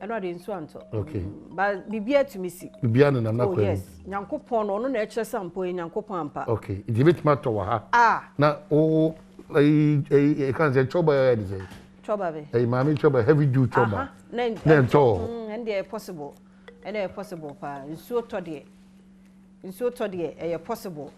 no dey nsu anto okay but bibia tumi si bibia no nam na kwa yes nyankopon no no na ekye sampo nyankopon ampa okay it bit matter wa ha na kan say choba ya dey choba be mami choba heavy do choba na to and dey possible pa nsu to dey possible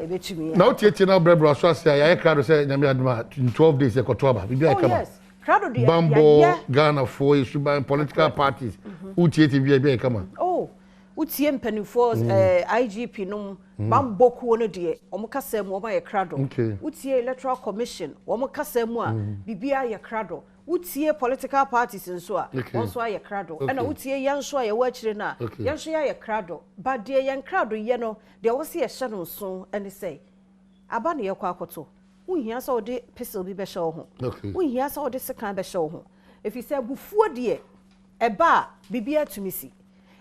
ebetumi na otieti na brebro so ase ya krado say nyame aduma in 12 days e kotoba bibia kama yes krado dey Bambo Ghana for isuban political parties otieti bibia kama utie mpanifo IGP no Bambo ko no de omukasa mu oma ye krado utie electoral commission omukasa mu a bibia ye krado utie political parties nso a onso aye krado na utie yanso aye wachire na yanso aye krado ba de yan krado ye no de wo se ye hye no so ene say aba ne ye kwa akoto unhia sa ode pesel bi be hye wo ho unhia sa ode sekan be hye wo ho efi se bufuo de eba bibia tumisi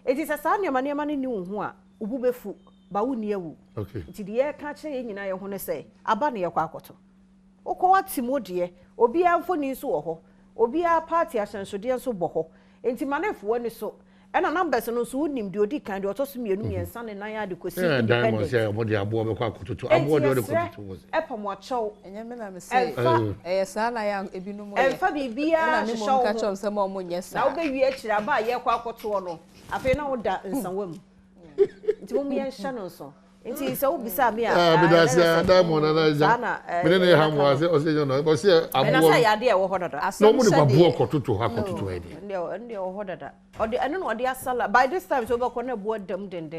it is a sanya maniama ni ho a ubu befu ba woni awu nti de ye ka kire ye nyina ye ho ne say aba ne ye kwa akoto okwa timodie obi amfoni so wo ho obi a party asansode nso bo ho enti manefo ni so ena numbers no so unim de odi kan de otoso mienu miensa ne nan ya de kosi independent say mo de abo be kwa akoto abo de koto wo epa mo acho enye me na me say sa na ya ebinu mo ye enfa bibia na mo ka chom se mo nye sa na obewi akira ba ye kwa akoto no afi na wo da nsanwam nti mo mi enhya no so nti se wo bisa me a bidase da mo na ja me ne ha mo ase o se no o se abo na say ade e wo hodada no mo de babu okototo ha kototo e de wo hodada ode eno no ode asala by this time so be ko na buo dam den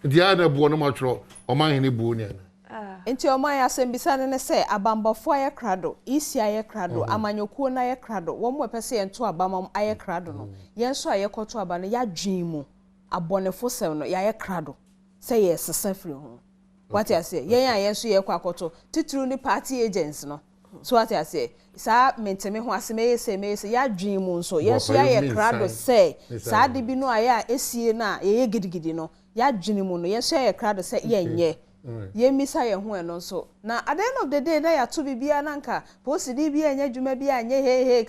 dia na buo no ma twro o man hene buo ni ana enti o man asem bisa ne say abambofo aye krado isi aye krado amanyokuo na aye krado wo mo pese ento abamam aye krado no yenso aye koto aba no ya dwen mu abonefo sem no ya aye krado say yes safri ho what I say yen ayenso ye kwa koto titru ni party agents no so what I say sa menteme ho aseme yese ya dwen mu nso yenso ya ye krado say sa de bi no aya esie na ye gidigidi no ya dwen mu no yenso ya ye krado say yenye ye misa ye ho eno nso na at the end of the day na ya to bibia na nka post di bia anya dwuma bia anya he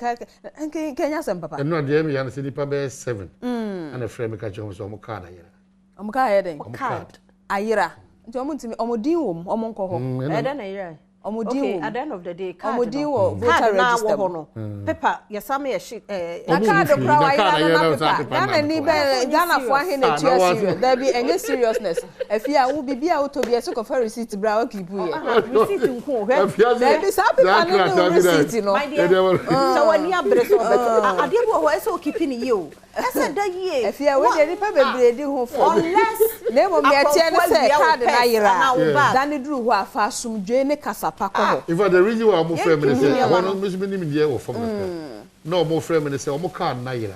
kenya sem papa eno de me ya se nipa be 7 ana frame me ka che ho so mo card ayera omuka ayeden card ayira nti omuntimi omodin wom omonko ho eda na ayira omodin at the end of the day card omodin wo voter register no paper yesame ye shit na card kra wa ayira na paper Ghana ni be Ghana fo ahe na tua serious there be any seriousness afia wo bibia wo to be so for receipt bra wa kipu ye receipt nko he there be some people no receipt no so wani abreso beto ade bo ho eso kipi ni ye o ese da ye afia we de nipa bebredi ho fo unless na mo me tie ne say card na yira dan duru ho afa sumdwe ne kasapa ko ho if the reason why mo frame me say one of me ni me wo from no mo frame me say o mo card na yira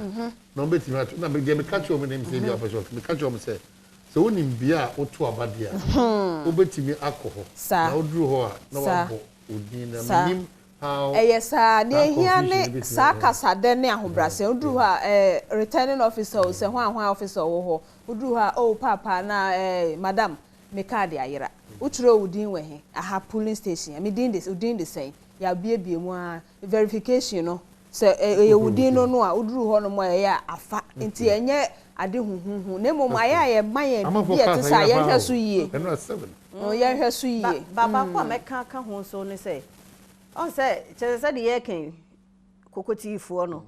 no beti na me de me catch o me name say bi official me catch o me say so woni bia o to abadia o beti mi akọ na o duru ho a na wa bo odin na minim yes ne hia ne sa kasa de ne ahobrase oduru ha returning officer se hwan officer wo ho oduru ha papa na madam me card ayira uturo udin we he aha polling station me din this udin the same ya biebie mu a verification no se udin no no a oduru ho no mo ya afa nti enye ade huhuhu ne mom ayaye maye bia te sa ye hwe so yie ye hwe so yie baba kwa meka ka ho so ne say on say chese de ye ken kokotifuo no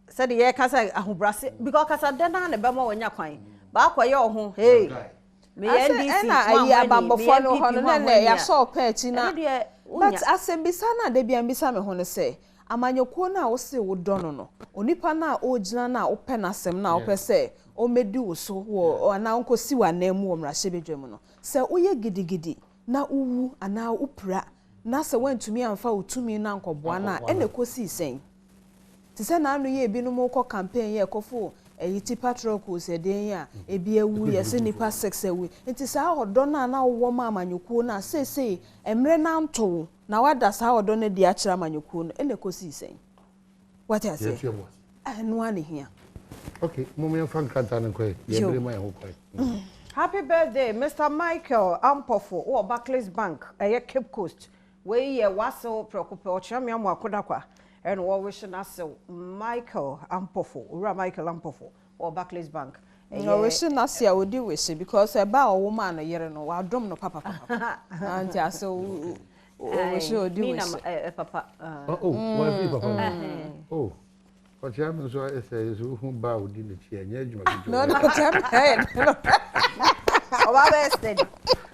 say de ye ka say ahobrase because kasa de na ne be mo wonya kwan ba kwa ye ho hey me NDC na ayi abambofo no ho no na ya so peti na but asembisa na de bia mbisa me ho ne say amanyokuo na wo se wo dono no onipa na ogina na ope na asem na ope say o medi wo so wo na nkosi wa na mu omra hyebedwam no say oye gidigidi na uwu ana upra na se wantumi amfa utumi na nkoboa na ene kosi sen ti se na anu ye binu mo ko campaign ye kofo eyiti patrol ko se den ya ebi ewu ye se nipa 6 ewu nti sa odo na wo ma amanyokuo na se emre na nto na wada sa odo na di akira amanyokuo no ene kosi sen what I say anu ani hia okay mo me fan kanta na kwai ye bere ma ho kwai happy birthday Mr. Michael Ampofo Barclays Bank Cape Coast we ye waso preocupe o chama mo akoda kwa and we wishing us Michael Ampofo, Ura Michael Ampofo, or Barclays Bank. No, we should not see how we do wish because a bow woman a year no, I drum no papa. And I so we should do papa. Oh, what happens is who bowed in the chair. No, no, I'm steady.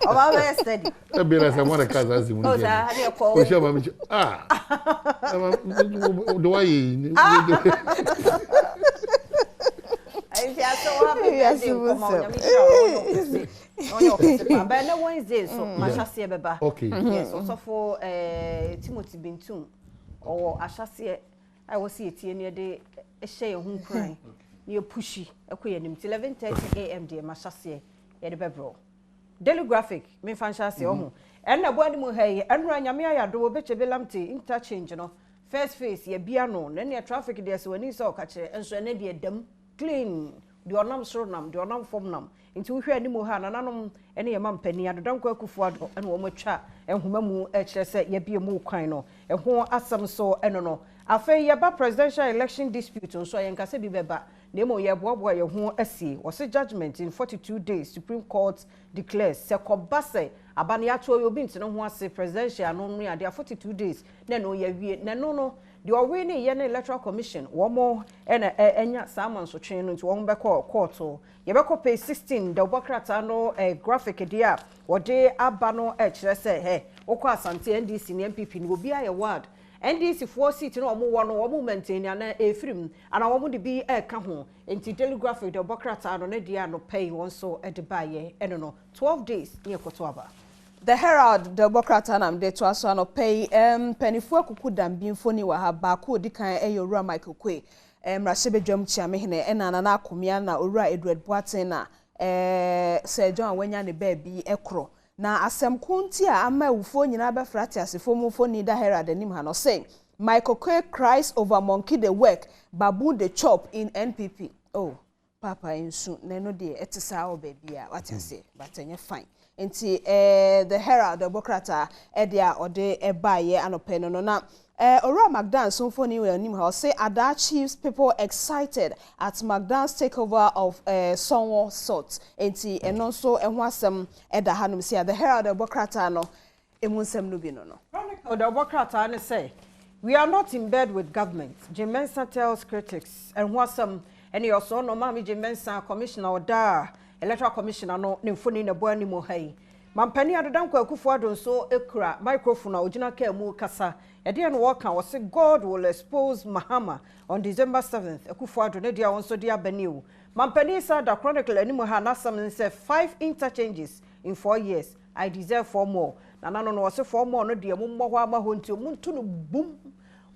I'm steady. I be like I want to cast as you want. Do I? If you are so happy, come on, but no Wednesday, so Mashasi Beba. Okay. Yes, also for Timothy Bintum or Ashasi. I was see it near the share home crying. You pushy, a queen, 11:30 a.m. dear Mashasi, Edebro. Daily graphic, me fancy oh. And a body mo hey, and Ranyamia do betcha belamti, interchange, you know. First face, ye piano, then your traffic there, so when you saw catch it, and so any them clean. The onam surnam, the onam formnam. Into where any more and anum any man penny and don't go forward and woman chat and whom HSA ye be a more kind and who ask some so and no. I feel yaba presidential election dispute on so I can say be beba. Nemo ye boy who SC was a judgment in 42 days. Supreme Court declares Sekobase Abaniato Yobin to no one say presidential and only there 42 days. No ye no. The Owini Yene Electoral Commission, one more and a salmon so chain into one back court. Yabako pay 16, the Bokrata a graphic idea, or day abano say, hey, Okwa Santi NDC MPP will be a word. NDC 4 seat no more one moment in a film, and I want to be a cajon. Into daily graphic, the Bokrata no dia no pay one so at the buyer, I don't know, 12 days near Kotwaba. The Herald, the Bokrata nam de to aso no pay penifo akuku dambin foni wa ha ba ko di kan eyowura Michael Kwe mrahye bedwam chiame hene ena na akomia na owura Edward Boaten na Sir John wanya ne baabi ekro na asem kunti a ama ufo nyina be frati asefo mu foni da Herald anim ha no say Michael Kwe cries over monkey the work babu the chop in NPP. Oh papa insu na no de etisa o baabi a what say but enye fine. Inti the Herald the Bokrata edia ode ebaye anopeno no na Ora Magdan Symphony will name her say Ada chiefs people excited at Magdan's takeover of Sonwo sort. Inti enonso enwasem eda hanum say the Herald the Bokrata no emunsem no bi no no. The Bokrata ne say we are not in bed with government. Jimensa tells critics and wasem any also no mami Jimensa commissioner oda Electoral Commissioner no nimfoni na bo ani mo hai mampani adodan kwa Akufo-Addo so ekura microphone ogina ka mu kasa e de no work was say God will expose Mahama on December 7th Akufo-Addo ne dia wonso dia bani o mampani sa da chronicle ani mo ha na some say 5 interchanges in 4 years I deserve 4 more na no was say 4 more no dia mo ho ama ho nti mo ntu no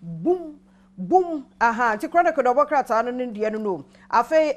boom aha ti chronicle do Bokrata no ndie no afei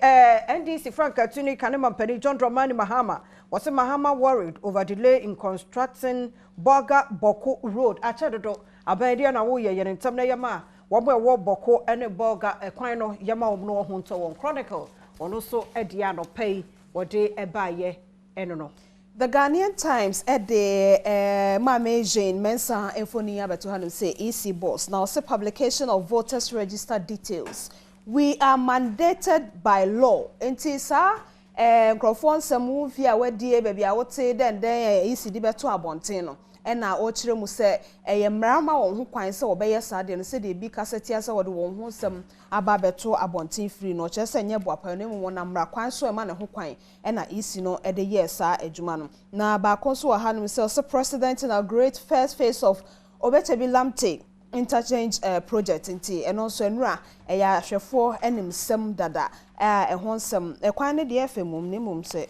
NDC Frank Atuni kanema mpani John Dramani Mahama was Mahama worried over delay in constructing Boga Boko Road achedodo abadia na wo ye yentam na yama wo bo Boko ene Boga ekwan no yama wo no ho nto won chronicle ono so edia no pay wo de ebaye eno no. The Ghanaian Times at the Mame Jane Mensa Enfoni Abeto Hanum say EC boss. Now say publication of voters register details. We are mandated by law. Enti sa microphone samu via wedi baby a wote den EC di beto abonten no. Ena o kire mu se mrama won ho kwan se obeye sa de no se de bi kaseti ase wode won ho sam aba beto abonten free no kire se nye boapa no mu na mra kwan so e ma ne ho kwan ena isi no e de yes a adwuma no na ba konso wa hanum se president na great first phase of Obetebi Lamte interchange project nti eno so enura ya hwefo enim sem dada ho nsem kwan ne de efemum ne mum se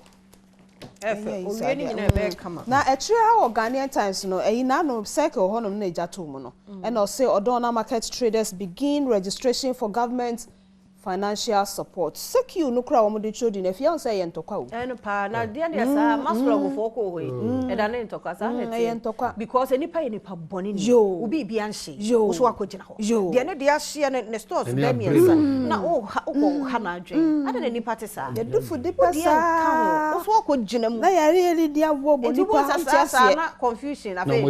na etri ha Ghanaian Times no na no cycle honum na ejato mu no and say Odona market traders begin registration for government financial support. Secu no kra wo de chodi na fia say yentokwa o. Eno pa na dia dia sa masfrog for ko we. E da na yentokwa sa na yentokwa because enipa boni ni. Obi bi anhye. Wo so akogina ho. Dia ne dia hye ne stores da miensa. Na o ha na adwen. Ada na nipa te sa. Ya dufu de pasa. Wo so akogina mu. Na ya really dia wo boni pa sa na confusion afa. Ya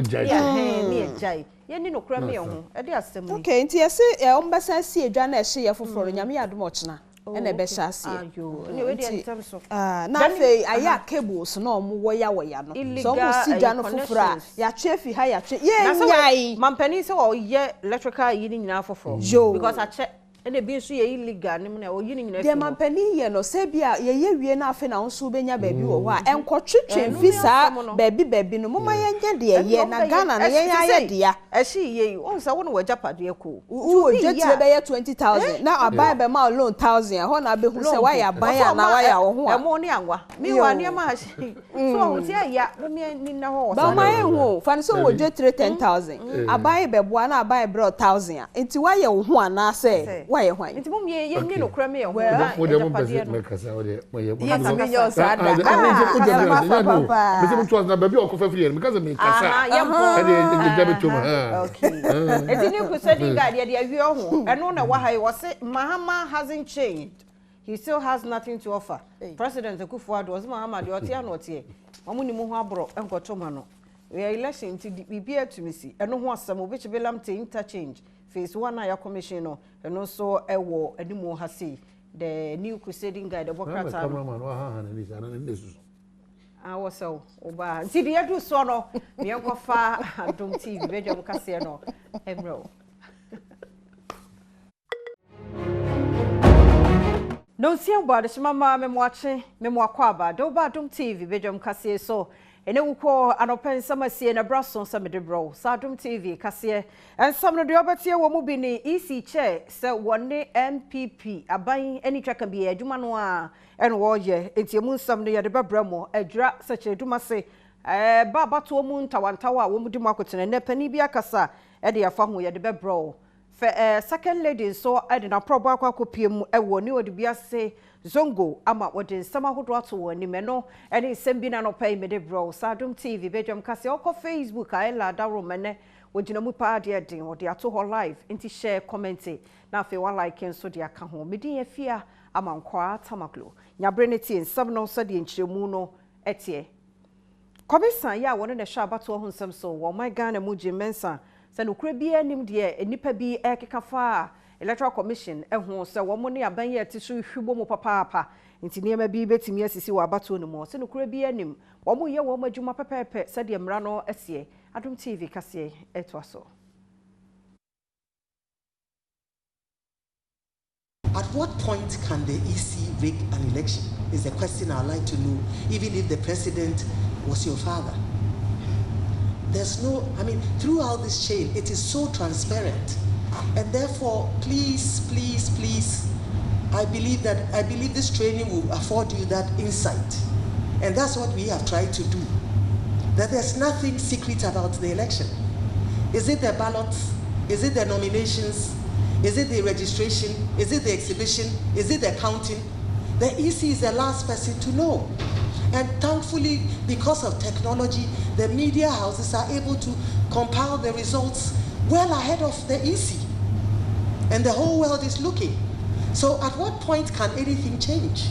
me ejai. ye ni no kura me ho e de asem ni okay nti yesi ombasa si edwa na ehye ye foforo nyame adom ochena ena ebe hye ase ayo ni we de ntam so na fe aya cables na omo ya no so mo si dwa no foforo ya twe fi ha ya twe ye nyai mampani se wo ye electrical yi ni nyina foforo because a che ene bi nso ye illegal nim na oyi ni nyina de mampani ye no se bia ye wie na afi na nso benya baabi wo ho a enkotwetwe visa baabi no moma ye nya de ye na Ghana na ye nya ye de ya ehyi ye on sa wo no wajapade ko wo jetie be ye 20,000 na abai be ma loan 1,000 ho na be hu se wa ya ban ya na wa ya wo ho e mo ni anwa mi wa ni ma ahyi so ti ya me ni na ho ba ma ye hu fa so wo jetie 10,000 abai be boa na abai bro 1,000 enti wa ye wo ho ana se why why nti mum ye ni no kra me ye ho wo de mum pese me kasa wo de mo ye yes me yo sa da me se mum tuas na baby okofa free me kasa me kasa e de jabe to ma okay enti ni ku se di guard ye de awie ho eno na wa hai wo se Mahama hasn't changed, he still has nothing to offer. President Akufo-Addo was Mahama de otia no tie omo ni mo ho abro enkoto ma no we election ti bibia to me si eno ho asam obi chibelam te interchange phase 1 na ya commission no eno so ewo animu ha sei the new crusading guide the bokrata cameraman wa ha na ni sana ne susu awo so oba nti de edu so no me enkofa Adom TV Badwam kase no emro no see about the mama me watching me akwa do ba Adom TV Badwam kase so ene wuko anopen samasie na braso some de bro sa Adom TV kase en some no de obetie wo mu bi ni EC chair se wonne MPP aban eni twaka bi adwuma no a en wo ye entiemu nsam no ye de bebramo adwura sache adwuma se baba to mu ntawantawa wo mu di makotene ne pani bi akasa e de afa ho ye de bebro second lady so e de na probo akopiem e wo ni odi bia se zongo ama wode sama hodo ato woni me no ene sembi na no pay me de bro sa Adom TV Badwam kase oko Facebook a ela da ro mene wogina mu pa de den wode ato ho live inti share comment na fe wa like enso de aka ho me din afia ama nkwa tamaklo nyabre ne tie nsam no so de nchiremu no etie komisa ya wona na sha abato ho nsam so wo my Ghana mu jimensa se no kura bia nim de enipa bi ekekafa Electoral Commission ehun se wo mo ne aban ye ti so hwibo mu papa nti niema bi betimi asisi wa abato no mo se no kura bi anim wo mo ye wo ma dwuma pepepe se de mra no esie Adom TV kase eto so. At what point can the EC rig an election is the question I'd like to know, even if the president was your father. There's no, I mean, throughout this chain, it is so transparent. And therefore, please, please, please, I believe this training will afford you that insight. And that's what we have tried to do. That there's nothing secret about the election. Is it the ballots? Is it the nominations? Is it the registration? Is it the exhibition? Is it the counting? The EC is the last person to know. And thankfully, because of technology, the media houses are able to compile the results well ahead of the EC. And the whole world is looking. So at what point can anything change?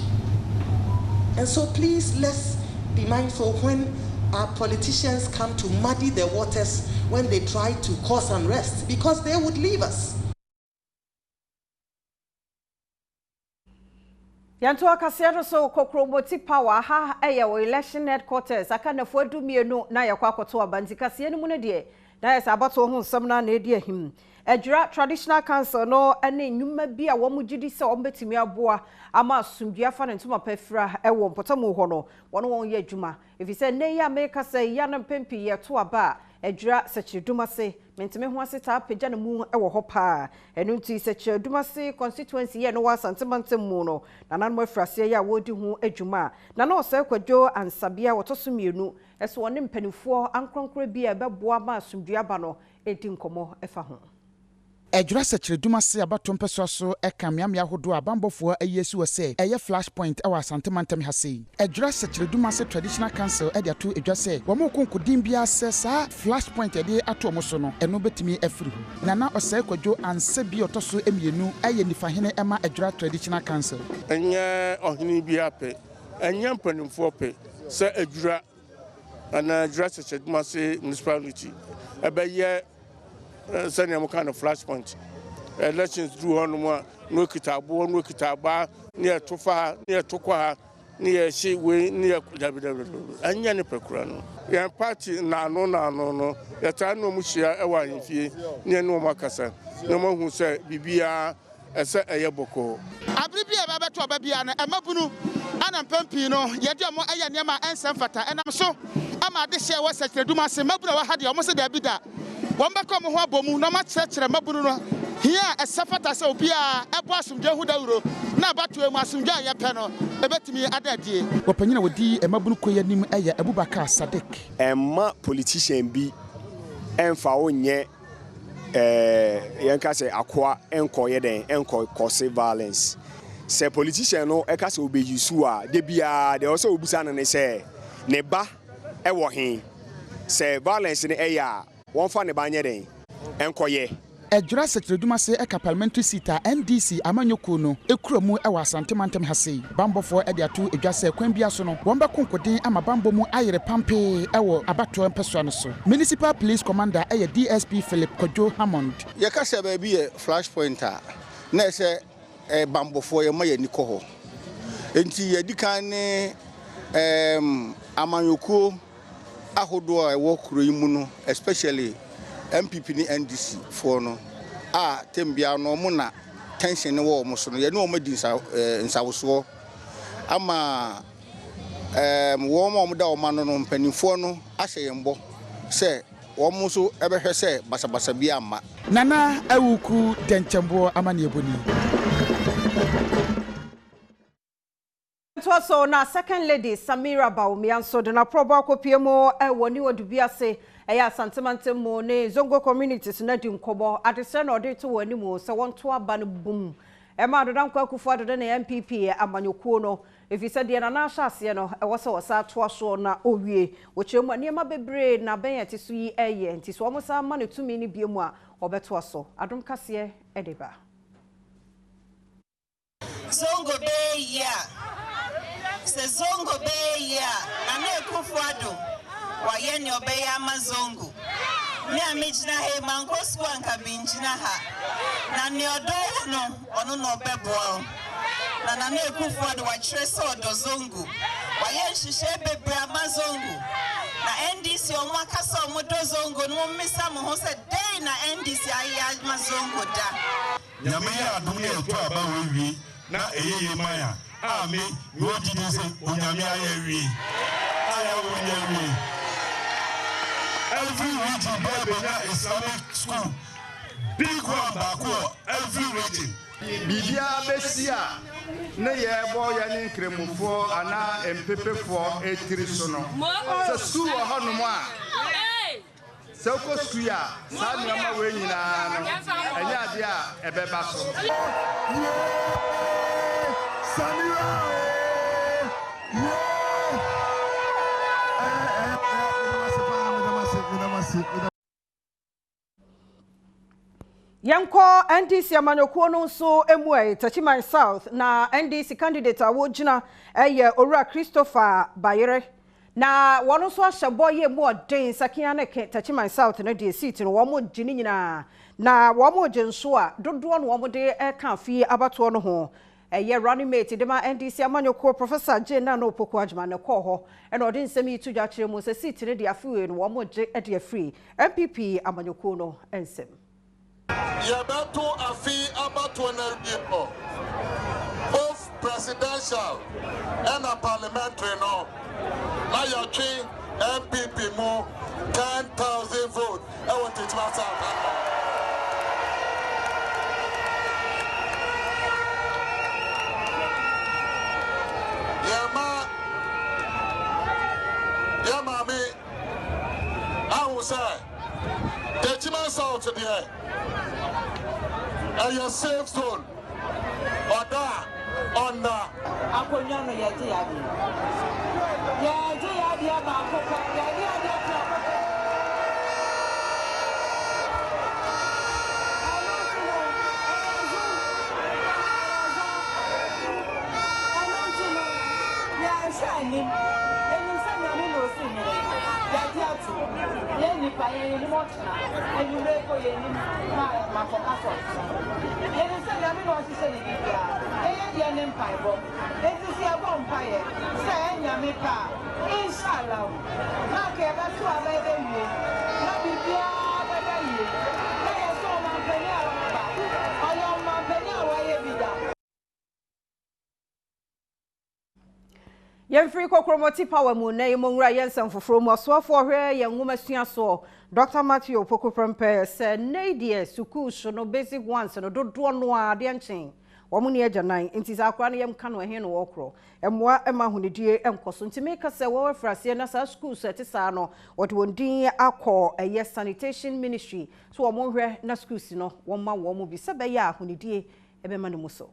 And so please, let's be mindful when our politicians come to muddy the waters when they try to cause unrest, because they would leave us. Yanto akasiero so kokromoti power ha eya election headquarters aka na fuadu mienu na yakwa akoto abanti kase enu ne de na yesa abato ho nsam na edi ahim adwura traditional council no ene nwuma bi a wo mugidi se wo betimi aboa ama asumdua fa ne ntoma pafira ewo mpotamu ho no wono won ye adwuma if say ne ya make say ya na pempi ye to aba adwura sechiriduma se mentime ho aseta apagya na mu ewo ho pa enu nti sechiriduma se constituency ye no wasantemantem mu no na nanmo afrase ya wodi ho adwuma na na ose kwadwo ansabia wotoso mienu eso woni mpanifo ankronkro bi e beboa ma asumdua ba no edi nkomo efa ho Adwura sechiriduma se abato mpeso so ekamiamia hodo abambofo ayesu wose eye flashpoint ewa asantemantem hase adwura sechiriduma se traditional council e de ato edwa se wo mo konkodin bia se sa flashpoint e de ato mo so no eno betimi afiri hu na na osai kwadwo anse bi otoso emienu eye nifahene ema adwura traditional council enye ohini bi ape enye mpanimfo pe se adwura ana adwura sechiriduma se municipality ebe ye send them kind of flashpoint. Elections do on one, no kitabo, no kitaba, near Tofa, near Tokwa, near Shiway, near and Yanni Pecrano. Yan party, no. Yet I know Mushia, Ewa in Fee, near no Macassa. No one who said, Bibia, a set a yaboko. Abribia Babato Babiana, and Mabunu, and Pampino, Yadamo Ayanama and Sanfata, and I'm so. I'm at this year was such a Duma Semabra had almost a bida. One back on Wabomu, no much such a Mabuna. Here, a Safata Sopia, a boss from Jehudauro, now back to a Masumja Yapano, a bet me at that day. Opinion would be a Mabuko Nim Aya Abubakar Sadek. And ma politician be and found ye Yankase Aqua and Koyeden and cause violence. Say politician no, a castle be Yusua, they be they also Busan and they say, Neba. Ewo hin say violence in the area one fan the banyere enkoye Ejura Sekreduma say a parliamentary seat NDC amanyoko no ekura mu ewa santimantem hase bambofo e dia to edwa say kwan bia so no womba konkodin ama bambo mu ayere pampe ewo abato empesua no so municipal police commander eye DSP Philip Kojo Hammond ye ka se ba bi flash pointer na se bambofo ye maye niko ho enti ye dikan ne amanyoko ahodo a ewo kuro yi mu no especially MPP ni NDC for no tembia no mo na tension ne wo mo so no ye no mo di nsawoso ama wo mo da o ma no mpanifo no ahye yembo se wo mo so ebehwe se basabasa bia ama Nana awuku denchembo amane eboni So na second lady Samira Bawumia so de na proba kopiemo woni odubia se eya santimante mo ne zongo communities na di nkobo adese na ode to wani mo se wonto aba no bum e ma do dan kwa kufu ado na MPP amanyokuo no if you said de na na ahase no e wo se wo sa to aso na owie wo chemu ani ma bebre na ben yati so yi eye nti so mo sa ma ne tumi ni biemu a obeto aso adom kase edeba zongo be ya se zongo be ya ane kufuado wayeni obe ya mazongo ni amijina he mankosu anka binjina ha na ni odo no onu no bebo na ne kufuado wa treso odo zongo wayen shishe bebre amazongo na NDC omwakasa omodo zongo no mmisa mo ho se dey na NDC ayi amazongo da nyame ya adum ne to aba wewi na eyeye maya ami yo dide se onyame ayewi ayawi every region by Islamic school big one back every region bibia besia ne ye bo ya ni nkremufo ana empepefo etiri so no se school ho no mo a se ko school ya sa nyama we nyina no enya ade a ebeba so Samira Yanko NDC amanyokuo no so emue Tachiman South na NDC candidate awojina Ora Christopher Bayere na wono so ahyebo ye mu odin sakia na Tachiman South na de seat no wo mo gini nyina na wo mo genso a dodo no wo mo de ka fie abato no ho running mate de ma NDC amanyokuo Professor Jane na no poku adjuma na ko ho e na odin semi tu dwa kire mu se seat ne de afiwe no wo mo je e de free MPP amanyokuo no ensem Yabato afi abato na people both presidential and a parliamentary no na your tree MPP mo 10,000 votes I want to matter Yama me I will say Tachiman South today and your safe zone Oda on the Akonyano yaji yaji abakoka yaji shiny. Then you send me no thing. Yaji atu. Then you nipa ye ni mo tna enu le ko ye ni ma ko ka so ye ni se na mi no si se ni bia ye ye ni mpai bo e ti si abo mpai ye se enya mi pa inshallah na ke ba so aba be wie na bibia ba da ye na ye so ma pe ni ala ba ayo ma pe ni awa ye bida. Free Kokromoti Power Moon, Namongra Yensen for From was so for her, young woman saw Dr. Matthew Pokoprempe said, Nay, dear, Suku, so no basic ones and don't do no dear chain. Woman near Janine, it is our cranium canoe hen walkro, and what Emma who dear and cousin to make us a war for us, and as school set a sano, what one dear our call a yes sanitation ministry. So a more na school, no, one man will be Sabaya who dear Ebemanuso.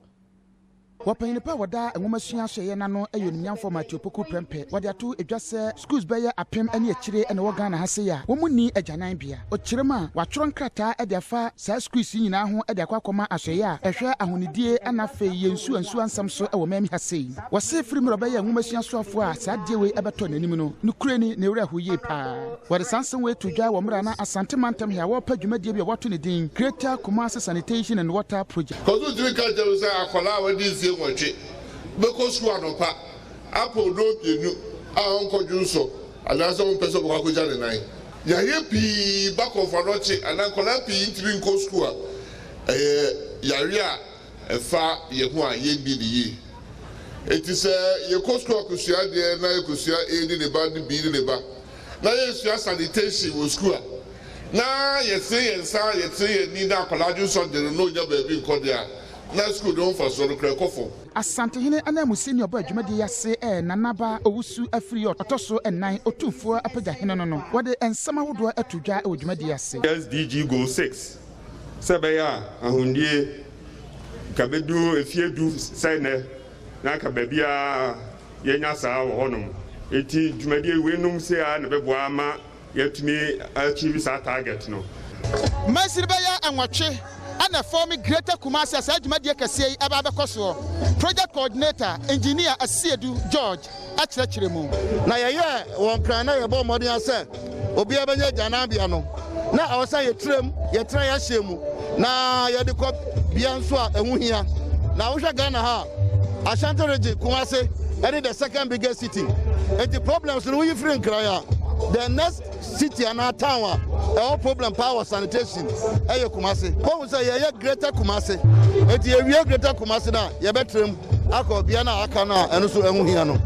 Wapanipa wada enwomasua hye na no ayonimyamfo Matiopoku Prempe wade ato edwase schools beye apem ane akire ene wo Ghana hase ya womuni agyanan bia okirema watworo nkrata ede afa sa schools nyina ho ede akwakoma ahye ya ehwe ahonidie anafe yensu ansu ansam so ewo mami hase wose firi mro beye enwomasua soafo a sa de we ebeto nanim no nukureni ne wura hoye pa wade sansen we tudwa wo mra na asante mantam ya wo padwumadie bia wato ne din Greater Kumasi Sanitation and Water Project kozu drika jerusa akola wadi watch because one of Apple don't you Uncle Junso, and that's one person who could join the night. Yapi back of a noche and Uncle Lappy into co school. Yaria, a far Yahua, ye be the ye. It is your co school could see there, now you could see aiding the band beating the back. Now, yes, your sanitation was school. Now, you say and say, you say, and need a collagen on the no job being called there. Na school don for so krekofo asante hene anamu senior boy dwumade yase nanaba owusu afri otoso enan otufo apagya hene no wode ensama hodo atudwa e dwumade yase SDG goal 6 sebeya ahundie kabedu efiedu sene na kababia yenya saa wo honom eti dwumade wenum se a na beboa ama yatumi achieve sa target no masiribeya anwatwe and form Greater Kumasi as Adjumadie Kase Ababekoso, Project Coordinator, Engineer Asiedu George, Achiremu. Na ya won krana ye bo modern ase obi abanye janabiano na awasa ye trem ye tra ya hyemu na ye de ko bia nso a ehuhia na wo hwa Ghana ha Ashanti region Kumasi any the second biggest city and the problems no we free kraya the next city and our town all problem power sanitation Kumasi what say ye Greater Kumasi and ye Greater Kumasi na ye betrem akọ bia na aka na eno so ehuhia no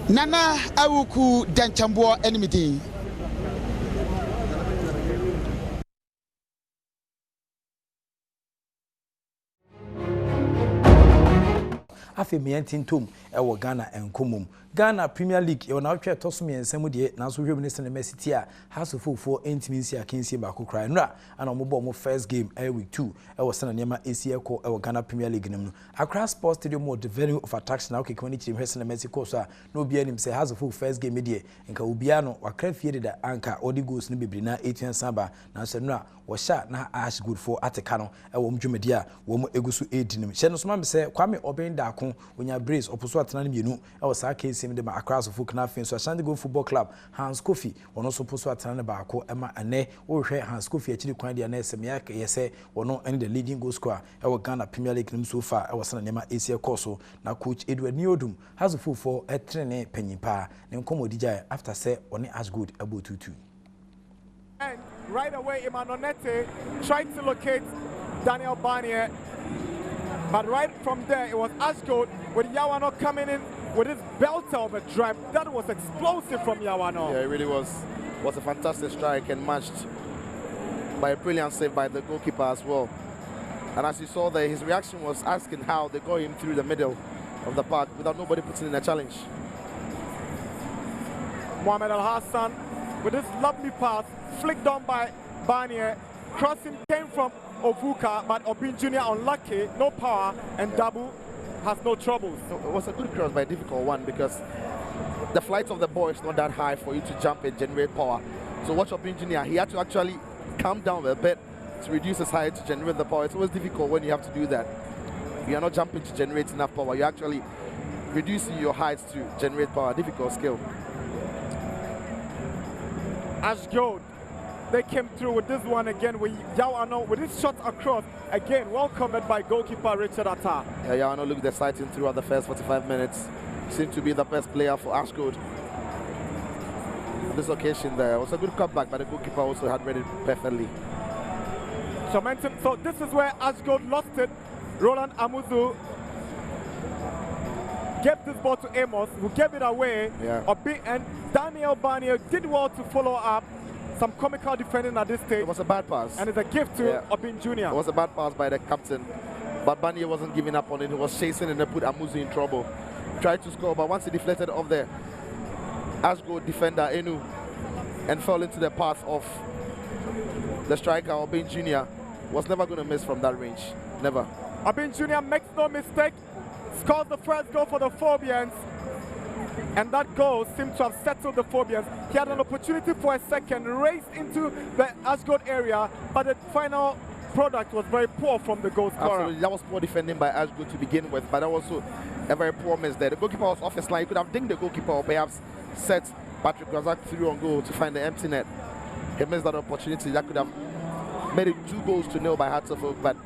Nana Awuku Danchambo enemy. Afi mientintom ewo Ghana enkomom Ghana Premier League e na hwe tosom yensam de na so hwe minister na City a House of Football intimacy akensi ba ko kra nra ana mo mo first game week 2 ewo sana nema ACL ewo Ghana Premier League nim no Accra Sports Stadium mo the venue of attraction na okekwa ni chiri hwe sana Mexico so a no bia nim say House of Football first game de nka obia no wakra fie de da anka odi goals no bebri na 18 saba na so nra wo sha na ash good for ateka no ewo mdwumadi a wo mo egusu edinim hye no so ma say Kwame Obenda ako onya brace oposo atena ne mienu ewo sa case de ma Accra so football na so Ashanti Go Football Club Hans Kofi wono so poso atena ne ba ako ema ane wo hwe Hans Kofi akiri kwan dia na esem ya yese wono and the leading goal scorer ewo Ghana Premier League nim so far ewo sana nema ACL course so na coach Edward Niodum has a football etrene panyipa ne nkomodija after say oni as good about 2-2. And right away Imanonete tried to locate Daniel Barnier, but right from there it was Ashgold with Yawano coming in with his belter of a drive. That was explosive from Yawano. Yeah, it really was a fantastic strike and matched by a brilliant save by the goalkeeper as well. And as you saw there, his reaction was asking how they got him through the middle of the park without nobody putting in a challenge. Mohamed Al Hassan with this lovely pass flicked on by Barnier. Crossing came from Ovuka, but Obin Jr. unlucky, no power, and Dabu has no troubles. So it was a good cross, but a difficult one because the flight of the ball is not that high for you to jump and generate power. So watch Obin Jr. He had to actually come down a bit to reduce his height to generate the power. It's always difficult when you have to do that. You are not jumping to generate enough power. You're actually reducing your height to generate power. Difficult skill. Ashgold they came through with this one again with Yao Ano with his shot across. Again, well covered by goalkeeper Richard Atta. Yeah, Yao Ano looked exciting throughout the first 45 minutes. Seemed to be the best player for Ashgood. On this occasion there was a good cutback, but the goalkeeper also had read it perfectly. So this is where Ashgood lost it. Roland Amuzu gave this ball to Amos, who gave it away. Yeah. And Daniel Barnier did well to follow up. Some comical defending at this stage. It was a bad pass. And it's a gift to Obin Jr. It was a bad pass by the captain. But Barnier wasn't giving up on it. He was chasing and they put Amuzu in trouble. Tried to score, but once he deflected off the Ashgood defender, Enu, and fell into the path of the striker, Obin Jr., was never going to miss from that range. Never. Obin Jr. makes no mistake. Scores the first goal for the Phobians. And that goal seemed to have settled the Phobians. He had an opportunity for a second, raced into the Ashgood area, but the final product was very poor from the goal scorer. Absolutely, that was poor defending by Ashgood to begin with, but that was also a very poor miss there. The goalkeeper was off his line. He could have dinged the goalkeeper or perhaps set Patrick Razak through on goal to find the empty net. He missed that opportunity. That could have made it 2-0 by Hartlepool, but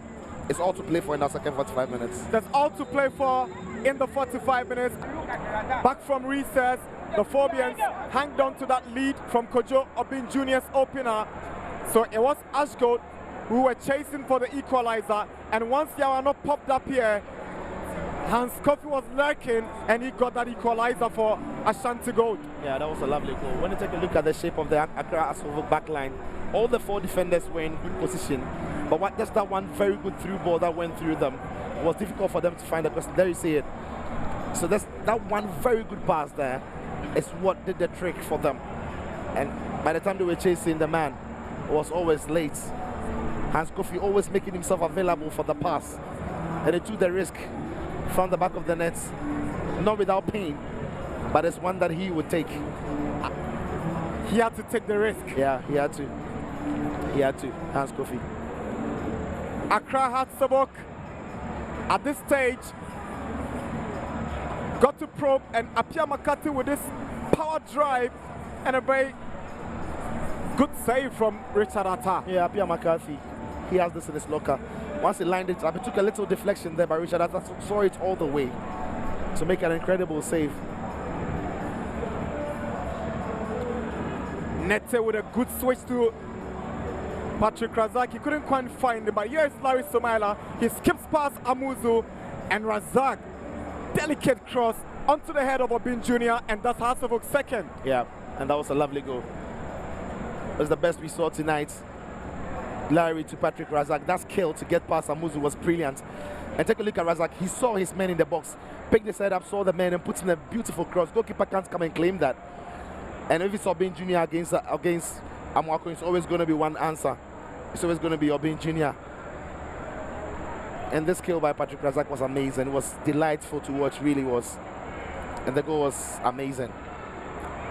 it's all to play for in the second 45 minutes. That's all to play for in the 45 minutes. Back from recess, the Phobians hanged on to that lead from Kojo Obin Jr.'s opener. So it was Ashgood who were chasing for the equalizer, and once Yawano popped up here, Hans Kofi was lurking and he got that equalizer for Ashanti Gold. Yeah, that was a lovely goal. When you take a look at the shape of the Accra Asova back line, all the 4 defenders were in good position, but just that one very good through ball that went through them, it was difficult for them to find the person. There you see it. So that one very good pass there is what did the trick for them. And by the time they were chasing, the man was always late. Hans Kofi always making himself available for the pass. And they took the risk from the back of the net, not without pain, but it's one that he would take. He had to take the risk. Yeah, he had to. He had to, Hans Kofi. Accra Hartlepool at this stage got to probe, and Apia Makati with this power drive and a very good save from Richard Atta. Yeah, Apia Makati, he has this in his locker. Once he lined it up, it took a little deflection there by Richard Atta, saw it all the way to make an incredible save. Nete with a good switch to Patrick Razak. He couldn't quite find him, but here's Larry Somaila. He skips past Amuzu, and Razak, delicate cross onto the head of Obin Jr., and that's Hasselhoek's second. Yeah, and that was a lovely goal. It was the best we saw tonight. Larry to Patrick Razak. That skill to get past Amuzu was brilliant. And take a look at Razak. He saw his men in the box, picked his head up, saw the men, and puts in a beautiful cross. Goalkeeper can't come and claim that. And if it's Obin Jr. against Amwako, it's always going to be one answer. It's always going to be Obin Jr. And this kill by Patrick Razak was amazing. It was delightful to watch, really was. And the goal was amazing.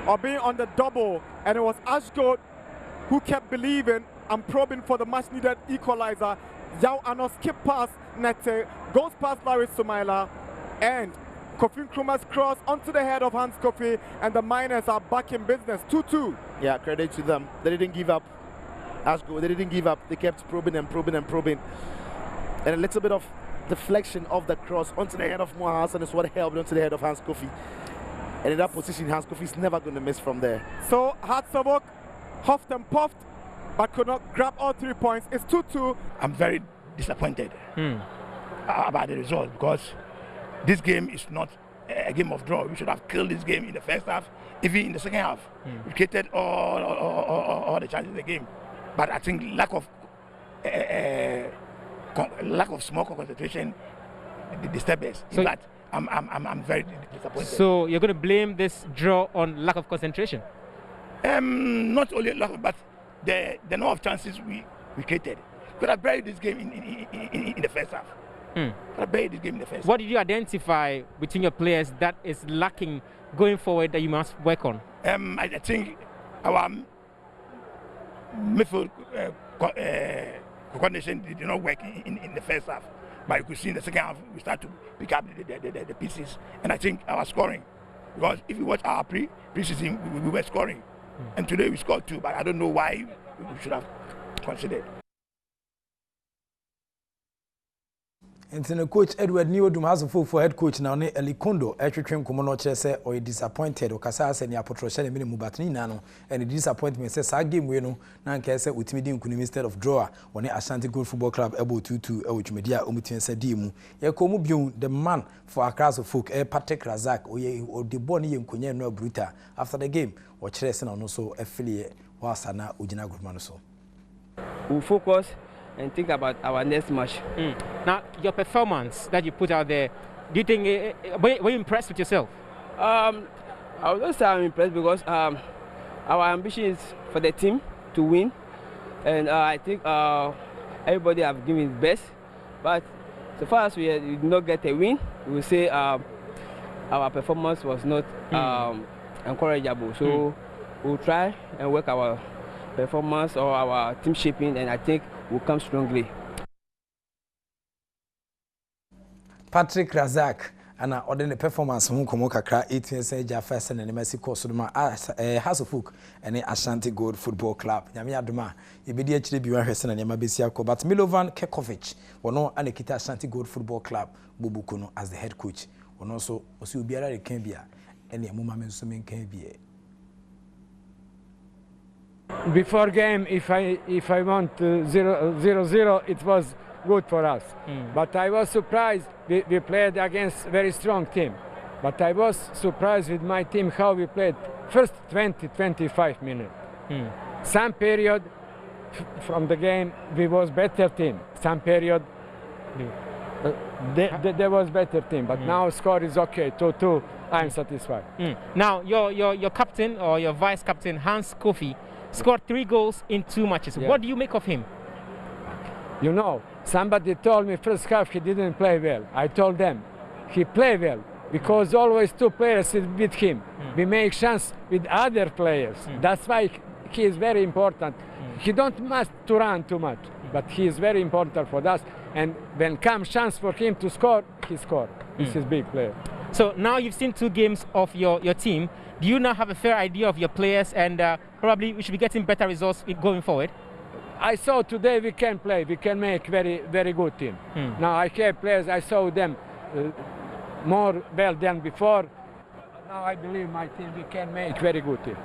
Obin on the double, and it was Ashgood who kept believing and probing for the much-needed equalizer. Yao Ano skip past Nete, goes past Larry Somaila, and Kofi Nkrumah's cross onto the head of Hans Kofi, and the Miners are back in business. 2-2. Yeah, credit to them. They didn't give up. Ashgood, they didn't give up. They kept probing and probing and probing. And a little bit of deflection of the cross onto the head of Moa Hassan is what helped onto the head of Hans Kofi. And in that position, Hans Kofi is never going to miss from there. So Hartlepool huffed and puffed, but could not grab all 3 points. It's 2-2. I'm very disappointed about the result, because this game is not a game of draw. We should have killed this game in the first half, even in the second half. We created all the chances in the game, but I think lack of small concentration disturbed us. So but I'm very disappointed. So you're going to blame this draw on lack of concentration? Not only lack, but the number of chances we created. Could have buried this game in the first half. Could have buried this game in the first half. What did you identify between your players that is lacking going forward that you must work on? I think our midfield coordination did not work in the first half. But you could see in the second half, we start to pick up the pieces. And I think our scoring, because if you watch our pre-season, we were scoring. And today we scored 2, but I don't know why we should have considered. And then coach Edward Niodum has a full for head coach now. Elikondo, Etritrim Kumono Chese, or disappointed, or Casas and Yapotroshan and Minimubatni Nano, and the disappointment says, I game winno, Nankasa with Midim Kunim instead of drawer, when Ashanti Good Football Club able to which media Umitin Sadimu. Yakomubium, the man for a class of folk, Patrick Razak, or the Bonnie and Kunya no Bruta after the game, or Chesen and also affiliate, whilst Sana Ujina Goodmanoso. We focus and think about our next match. Now, your performance that you put out there, do you think, were you impressed with yourself? I would not say I'm impressed because our ambition is for the team to win. And I think everybody have given his best. But so far as we did not get a win, we will say our performance was not encourageable. So we'll try and work our performance or our team shaping, and I think will come strongly. Patrick Razak and ordinary performance who come kakra 18 say first and the Messi course Hasselhoek and Ashanti Gold Football Club. Nyame adoma e be di akire bi wan hwese na nyama besia ko but Milovan Kekovic wono anekita Ashanti Gold Football Club Bobukuno as the head coach. Wono so osi obiara re kan bia ene amuma menso men kan bia. Before game, if I want 0-0, it was good for us. But I was surprised. We played against a very strong team. But I was surprised with my team how we played. First 20-25 minutes. Some period from the game we was better team. Some period there was better team. But now score is okay. 2-2. I'm satisfied. Now your captain or your vice captain Hans Kofi scored 3 goals in 2 matches. Yeah. What do you make of him? You know, somebody told me first half he didn't play well. I told them he played well because always 2 players with him. We make chance with other players. That's why he is very important. He don't must to run too much, but he is very important for us. And when comes chance for him to score, he scored. This is big player. So now you've seen 2 games of your team. Do you now have a fair idea of your players and probably we should be getting better results going forward? I saw today we can play. We can make very good team. Now I have players. I saw them more well than before. Now I believe my team we can make very good team.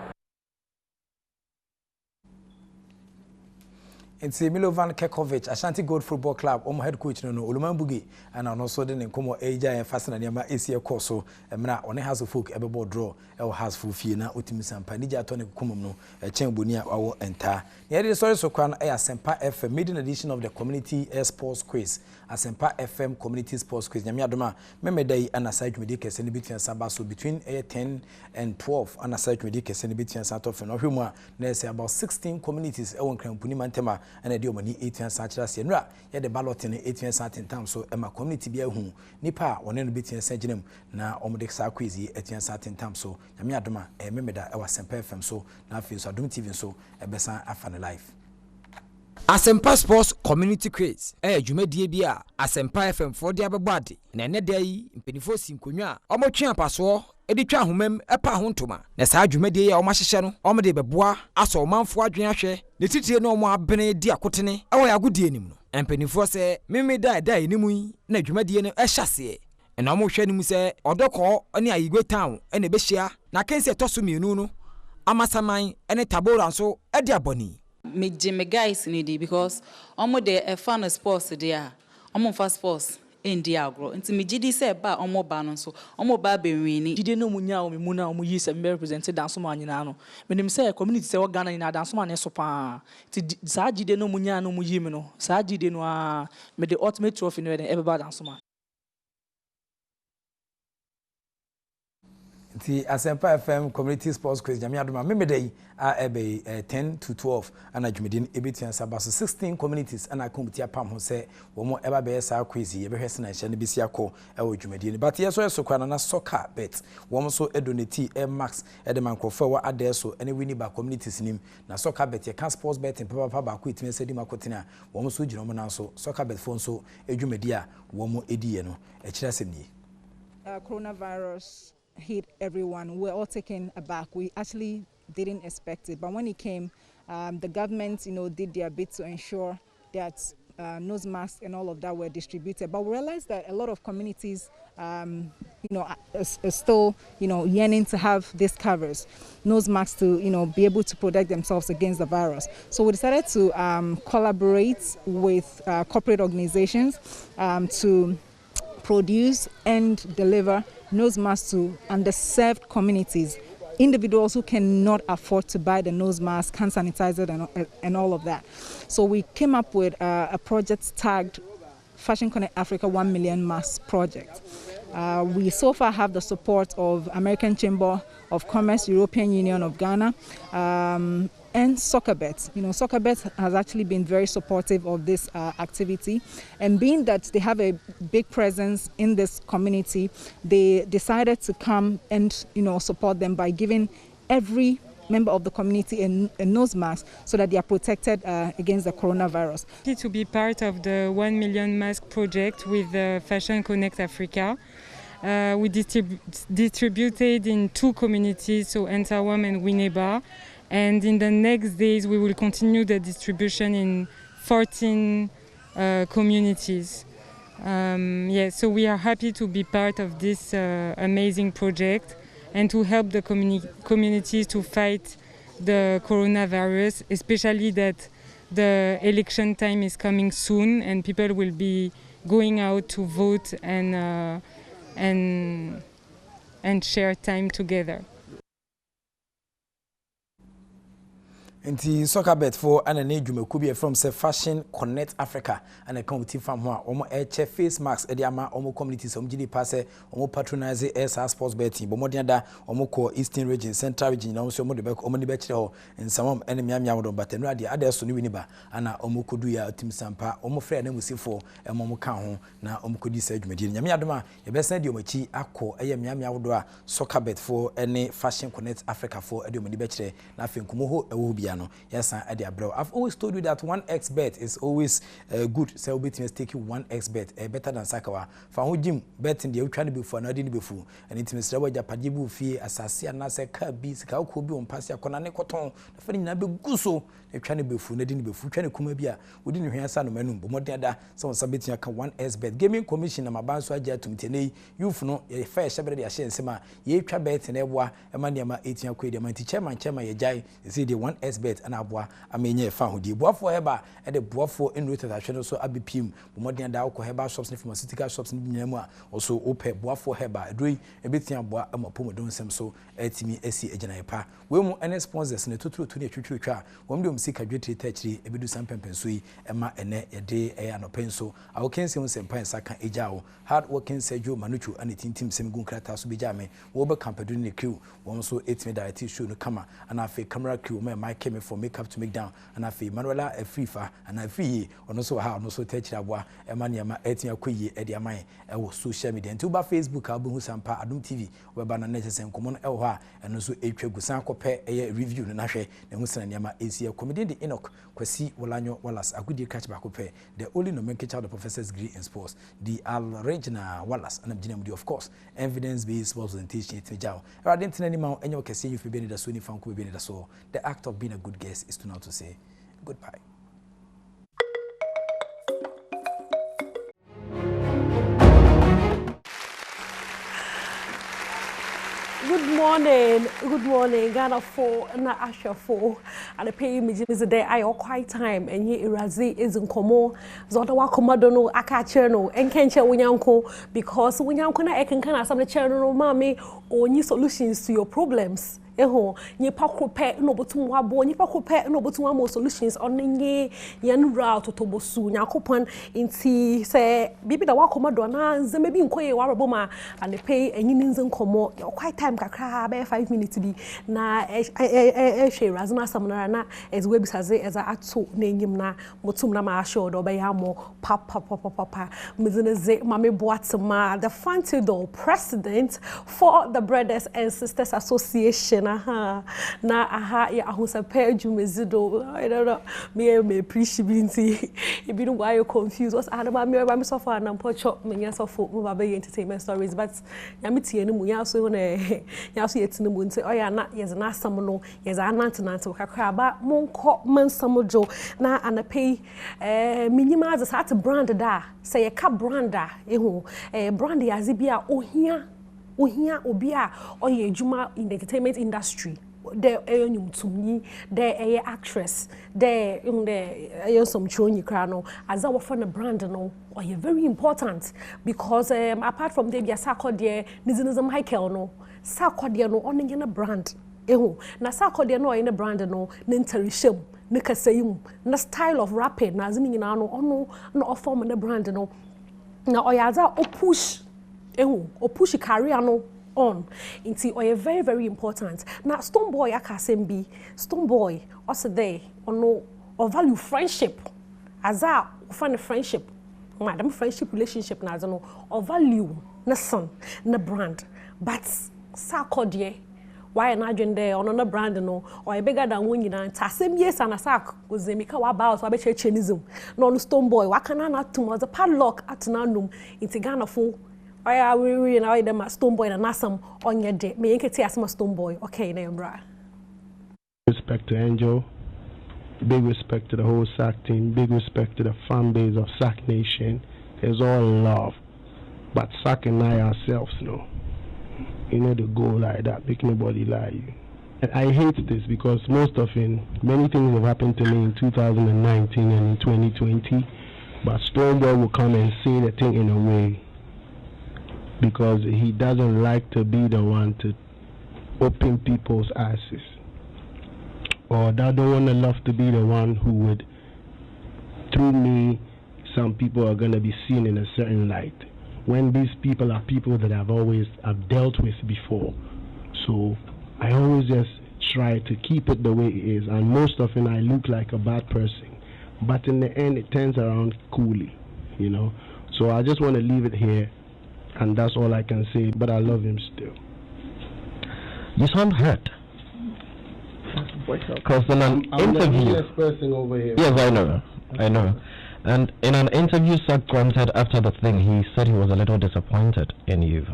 It's Milovan Kekovic, Ashanti Gold Football Club, head coach no Oluman Bugi, and also the Nkomo Eja and Fasana Yama Asia Corso, and Mna on a house of folk ever draw, El has full Fiena, Utimisam Panija Tony Kumum, a Chambunia, our entire. Yet is also crown a Sempa FM, maiden edition of the Community Sports Quiz, a Sempa FM Community Sports Quiz, Yamiadoma, Memeday, and a site medicus and between Sabaso between 10 and 12, and a site medicus and between Santof and Ohuma, there's about 16 communities, Ewan Krampuni and a money 18 such as Yenra, yet the ballot in 18 certain times, so Emma community be a who Nipa, one end bit in Saginum, now Omodic Sarquizi, 18 certain times, so Yamiadoma, a member I was Sempa FM, so now feels Adom TV, so a besan afan life. Asempa Sports Community Quiz. Dwumadie bia Asempa FM for dia bebade. Na ene dai mpenifo sinkonwa. Omo twa paso edi twa homam epa ho ntoma. Na saa dwumadie ya omo hyehye no, omo de beboa aso omanfo adwen ahwe. Ne titire no omo abene di akotene. Ewo ya godie nim no. Mpenifo se mimi dai enimu yi na dwumadie no ehyase. Na omo hwe nim se odoko ne ayigwe town ene behia na kense toso mienu no. Amasaman ene tabora nso edi aboni. Me guys need because omo de a fan sports there omo fa sports India agro nti me gidi say ba omo ba no so omo ba be wini gidi no munya o me mu na omo yi se me represent dance man nyina no menim say community say Ghana nyina dance man so pa ti sa gidi no munya no mu yi me no sa gidi no a me the ultimate trophy no e be dance man. The Asempa FM Community Sports Quiz Jamiaduma Memedei ebe 10 to 12 ana dwumedin ebetian sabaso 16 communities ana komputia pam ho se wo mo eba be sa quiz ye be hwese na hye ne bisia ko ewo dwumedin but yeso kwa na soccer bet wo mo so edonate max edeman kofa wa adeso ene wini ba communities nim na soccer bet ye can sports bet papa ba ko itime sedi makotena wo mo so gino mo na so soccer bet fo so edwumedi a wo mo ediye no e kira semni coronavirus hit everyone. We're all taken aback. We actually didn't expect it, but when it came, The government, did their bit to ensure that nose masks and all of that were distributed. But we realized that a lot of communities, are still, yearning to have these covers, nose masks to, be able to protect themselves against the virus. So we decided to collaborate with corporate organizations to produce and deliver nose masks to underserved communities. Individuals who cannot afford to buy the nose mask, hand sanitizer, and all of that. So we came up with a project tagged Fashion Connect Africa 1 Million Mask Project. We so far have the support of American Chamber of Commerce, European Union of Ghana, and Soccerbet. Soccerbet has actually been very supportive of this activity, and being that they have a big presence in this community, they decided to come and support them by giving every member of the community a nose mask so that they are protected against the coronavirus. To be part of the 1 Million Mask Project with Fashion Connect Africa. We distributed in 2 communities, so Entawam and Winneba. And in the next days, we will continue the distribution in 14 communities. So we are happy to be part of this amazing project and to help the communities to fight the coronavirus, especially that the election time is coming soon and people will be going out to vote and share time together. Nti Soccerbet for an edwumaku bi from say Fashion Connect Africa and a community farm ho omo eche face masks e dey ama omo community some gidi pass omo patronize SA sports betting bo modern da omo ko Eastern region, Central region na so omo de be omo de be kire ho nsam ene miamia wodo batenu ade ade so ne winiba ana omo kodu ya tim sampa omo frɛ na musifo omo ka ho na omo kodi sa edwumadi nyame adoma ye be san de omachi akọ eye miamia wodo a Soccerbet for ene Fashion Connect Africa for ade omo de be kire na afenkumo ho ewo bia. Yes, I've always told you that 1x bet is always good. So we take 1x bet better than Sakawa. For who Jim betting the trying to be for another before, and it's Mr. Waja Padibu fee assassin and say Kabi, Sakau could be on Passia Conane Cotton, the funny Nabe Guso, a trying to be for Nadine before trying to come here. We didn't hear San Menum, but more than that, some submitting a 1x bet. Gaming commission and my banswa to Mitene, you know, a fair shabby Ashen Sema, ye try bet and Ewa, a maniama 18 quid, a mighty chairman, ye jai, see the 1x bet. And abwa amenye fa hodi boafo heba e de boafo enrote atahwe so abepim bomodin da akọ heba shops ne pharmaceutical shops ne nyinamu a also ope boafo heba edoi ebetia boa amapomodon sem so etimi esi aginaepa we mu ene sponsors ne totoro to ne twitwitwa wom de musika dwetire tachiri ebedu sampempenso yi ema ene yede anopenso awokense mu sempan saka ejawo hard working Sergio Manuchu and tintim sem gun krata so bejame wo be campedun ne crew won so etimi direct show no kama and afi camera crew me mic came from makeup to make down and afi Manuela Afrifa and afi ono so ha ono so tachira boa ema ne ema etia koyi e de aman e wo social media nti ba Facebook abu sampa Adom TV we ba na necessary common e wo ha eno so etwa gusan kope e review no na hwe na husana ne ema esia comedian de Enoch Kwasi Wolanyo Wallace agudi catch back kope the only nomenclature of the professor's degree in sports the Regina Wallace and Abdinamudi of course evidence based sports presentation etejao I didn't any man enyo kese you fi be da so ni fan ko be da so the act of being a good guest is to now to say goodbye. Good morning, Ghana 4 and Asha 4. And the pay me is a day I all quite time and here Irazi is in Como. Zodawa Comadono, Aka Cherno, and Kencha Winyanko, because Winyanko na can some the channel mommy or new solutions to your problems. Nye pakro pe no botum wabo nye pakro pe no botum wamo solutions on nye yan route to bosu nyakopon inti se bibi da wakoma do na nze mebi nkoye warabo ma and pay enyi nze nkomo your quite time kakra be 5 minutes bi na hwe razna samna na as we bisaze as ato na enyim na botum na ma show do be yamo papa mzineze mame boatma the Fantido president for the Brothers and Sisters Association na aha ya ahosape adwumazido I don't know me appreciate it be no why you confused what's adama me so far na pocho me so for me baba entertainment stories but ya me tie no mu ya so na ya so yetine mu nti oya na yes na asam no yes anantenante kakra ba monko mansamojo na anape minyima as a brand da say ye ka brand da ehu brand ya zibia ohia obi a oye ejuma in the entertainment industry there enyum tumni there actress there some chonyi kra no as our for the brand no oye very important because apart from the bia sakode nizinizam Michael no sakode no on na brand ehu na sakode no oye na brand no ne ntarisham ne kasayim na style of rapping na azimi nyina no ono na form na brand no na oyaza push push career no on into or very very important now Stone Boy akasembi Stone Boy also there or value friendship as a find friendship madam friendship relationship na no or value na son na brand but sakodie why na agenda on na brand no or bigger than when you na tasem yes and asak ozemika wa ba so abechechenism no Stone Boy wakana na tum as a padlock at nanum into Ghana for we now them Stone Boy and Nasam on your day. Me enke asma Stone Boy. Okay, na bra. Respect to Angel. Big respect to the whole SAC team. Big respect to the fan base of SAC Nation. It's all love. But SAC and I ourselves know. You know the goal like that. Make nobody lie you. And I hate this because most often many things have happened to me in 2019 and in 2020. But Stone Boy will come and say the thing in a way because he doesn't like to be the one to open people's asses, or that don't want to love to be the one who would, through me, some people are going to be seen in a certain light, when these people are people that I've dealt with before. So I always just try to keep it the way it is, and most often I look like a bad person, but in the end it turns around coolly, you know. So I just want to leave it here. And that's all I can say, but I love him still. You sound hurt. Because in an interview... person over here. Yes, I know. And in an interview Zach granted after the thing, he said he was a little disappointed in you.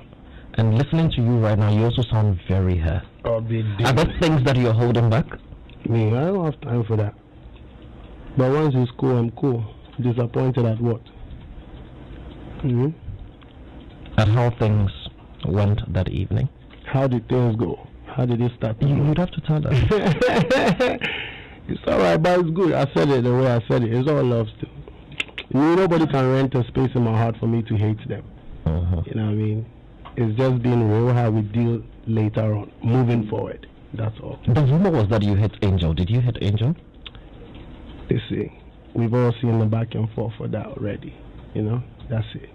And listening to you right now, you also sound very hurt. Are there things that you're holding back? Me, I don't have time for that. But once it's cool, I'm cool. Disappointed at what? At how things went that evening? How did things go? How did it start? You'd have to tell us. It's alright, but it's good. I said it the way I said it. It's all love still. Nobody can rent a space in my heart for me to hate them. You know what I mean? It's just being real how we deal later on, moving forward. That's all. The rumor was that you hit Angel. Did you hit Angel? You see, we've all seen the back and forth for that already. You know, that's it.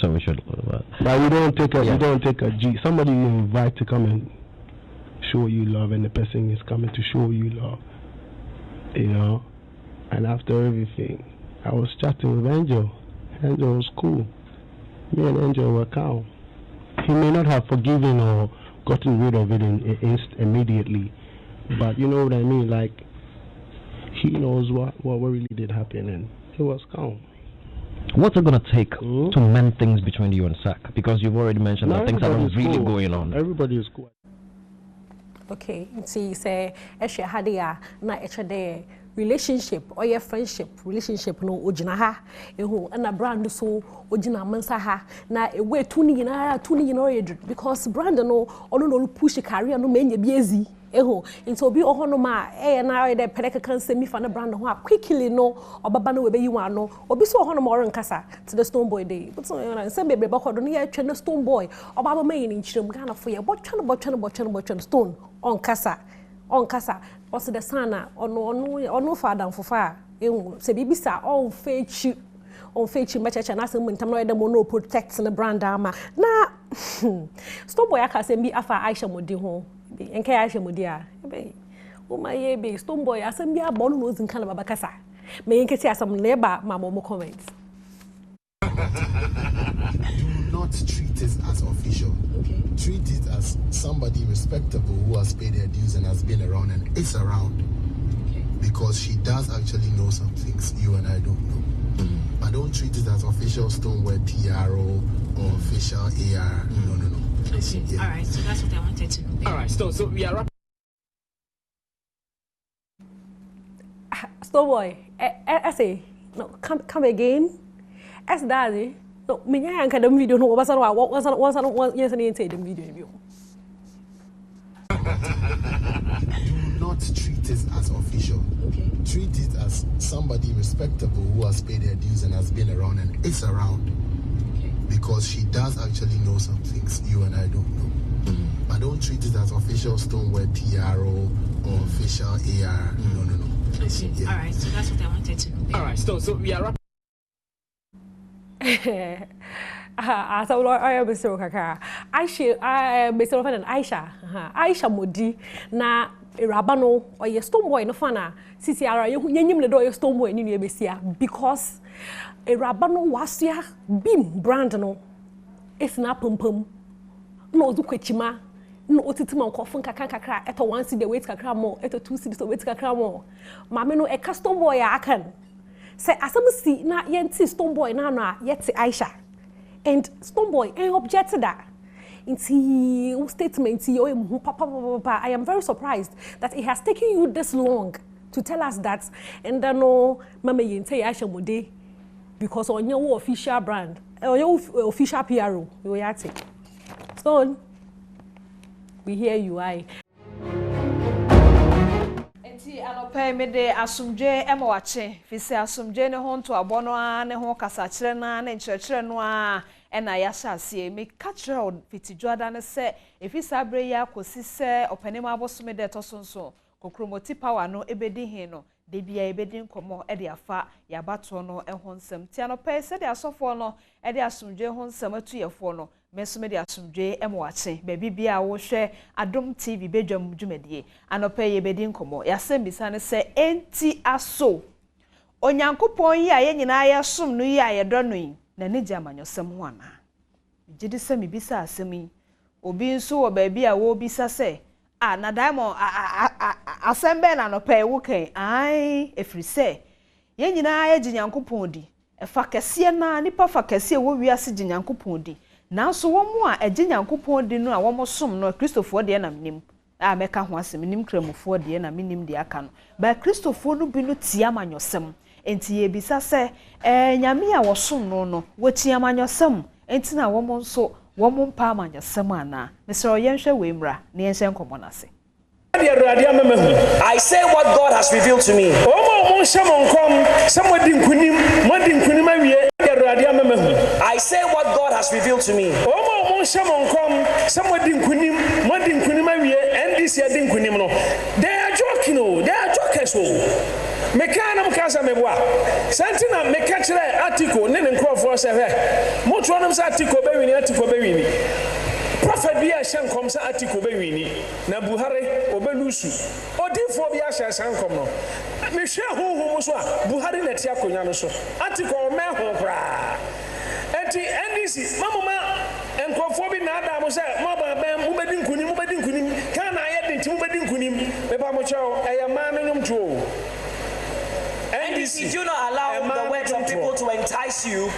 So we should. But we don't take a G. Somebody you invite to come and show you love, and the person is coming to show you love. You know, and after everything, I was chatting with Angel. Angel was cool. Me and Angel were calm. He may not have forgiven or gotten rid of it immediately, but you know what I mean. Like, he knows what really did happen, and he was calm. What's it going to take to mend things between you and Zach? Because you've already mentioned that things are not really going on. Everybody is cool. Okay, so you say, Eshe Hadia, na Echade, relationship or your friendship, relationship no Ojinaha, and a brand so Ojina Mansaha, na a way tuning in because brand no, or push a career no many busy. And so be ohonoma na the pedeka can send me for the brand quickly no or babano we be you want no or be so honoma and casa to the Stone Boy day. But some baby bako near the Stone Boy or Baba main in Chim Ghana for your botchan stone on casa also the sana or no father for fire. Say bibisa all fetch you on fetch much and ask them the mono protects the brand armor. Na Stone Boy aka send me afa Aisha modi home. And Kayasha Mudia, oh my baby, Stone Boy, I send me a bone nose in Calabacasa. May you see some labor, my momo comments. Do not treat us as of official. Okay. Treat it as somebody respectable who has paid her dues and has been around and is around. Okay. Because she does actually know some things you and I don't know. But don't treat it as official Stoneware PRO or official AR. No. I see. Yeah. All right, so that's what I wanted to know. All right, so we are wrapping. Boy, I say, no, come again. As daddy, no, me I can them video no. Once yesterday say them video. Do not treat it as official. Okay. Treat it as somebody respectable who has paid her dues and has been around and is around. Okay. Because she does actually know some things you and I don't know. But don't treat it as official Stoneware PRO or official AR. No. I see. Yeah. All right, so that's what I wanted to know. All right, so we are wrapping. Aisha Modi na Rabano or your Stoneboy no fana CCR you the door your Stoneboy in your besia because a Rabano was ya beam brand no it's na pum no do kwechima no otitima nkofun kakra eto 1 cedi the weight kakra more eto 2 cedi the weight kakra more mame no e custom boy akan say asem si na yenti Stoneboy na no yeti Aisha and Stoneboy objected that into statement papa I am very surprised that it has taken you this long to tell us that and then no mama yente Aisha Mode because on your official brand or your official PRO you yati Stone we hear you I enti anope me de asumdwe emawache fisi asumdwe ne ho nto abono a ne ho kasa kire na ne nkyerɛkyerɛ no a ena ya hyase me catcher fiti Jordan sɛ efisa abre ya kosi sɛ openim abosome de tosonso kokromoti power no ebedi hin no de bia ebedi nkomo e de afa ya bato no ho nsɛm ti anope sɛ de asofo no e de asumdwe ho nsɛm atuyefo no mesome de asumdwe emawache baby bia wo hwɛ Adom TV bedwam dwumadie anope ye bedi nkomo ya sɛ bisa ne sɛ enti aso onyankopɔn yi a ye nyina ya som no yi a ye dɔ no yi na ne jamanyosem ho ana gidi sɛ me bisa asɛm yi obi nso wo baabi a wo bisa sɛ na diamond asɛm bɛ na no pɛ wo kan ai efiri sɛ ye nyina ya ginyankopɔn di ɛfa kɛseɛ na nipa fa kɛseɛ wo wiase ginyankopɔn di nanso wo mu a ginyankopɔn di no a wo mo som no kristofo de na menim a meka ho asɛm nim kramofo de na menim de aka no ba kristofo no bi no tia manyosem enti ye bisa se nyame a wosom no wotia amanyosem enti na wo mo nso wo mo mpa amanyosem ana mesro yenhwe we mra na yenhye nkomo na se I say what God has revealed to me. I say what God has revealed to me. They are joking, they are jokers. Mekanam kasa mebwa sentina mekachire article ne nkrofo se he motuanum sa article bewini prophet bi a hyenkom sa article bewini na Buhari obelusu odifo bi a hye sankom no mehwe hohom so a Buhari na ti akonya no so article me ho kra enti NDC mamuma nkrofo bi na ada mo se mo ba bem mubedi nkunim kana aye denti mubedi nkunim me ba mo chew eyama no nyum tuo. NDC, do not allow the words of people to entice you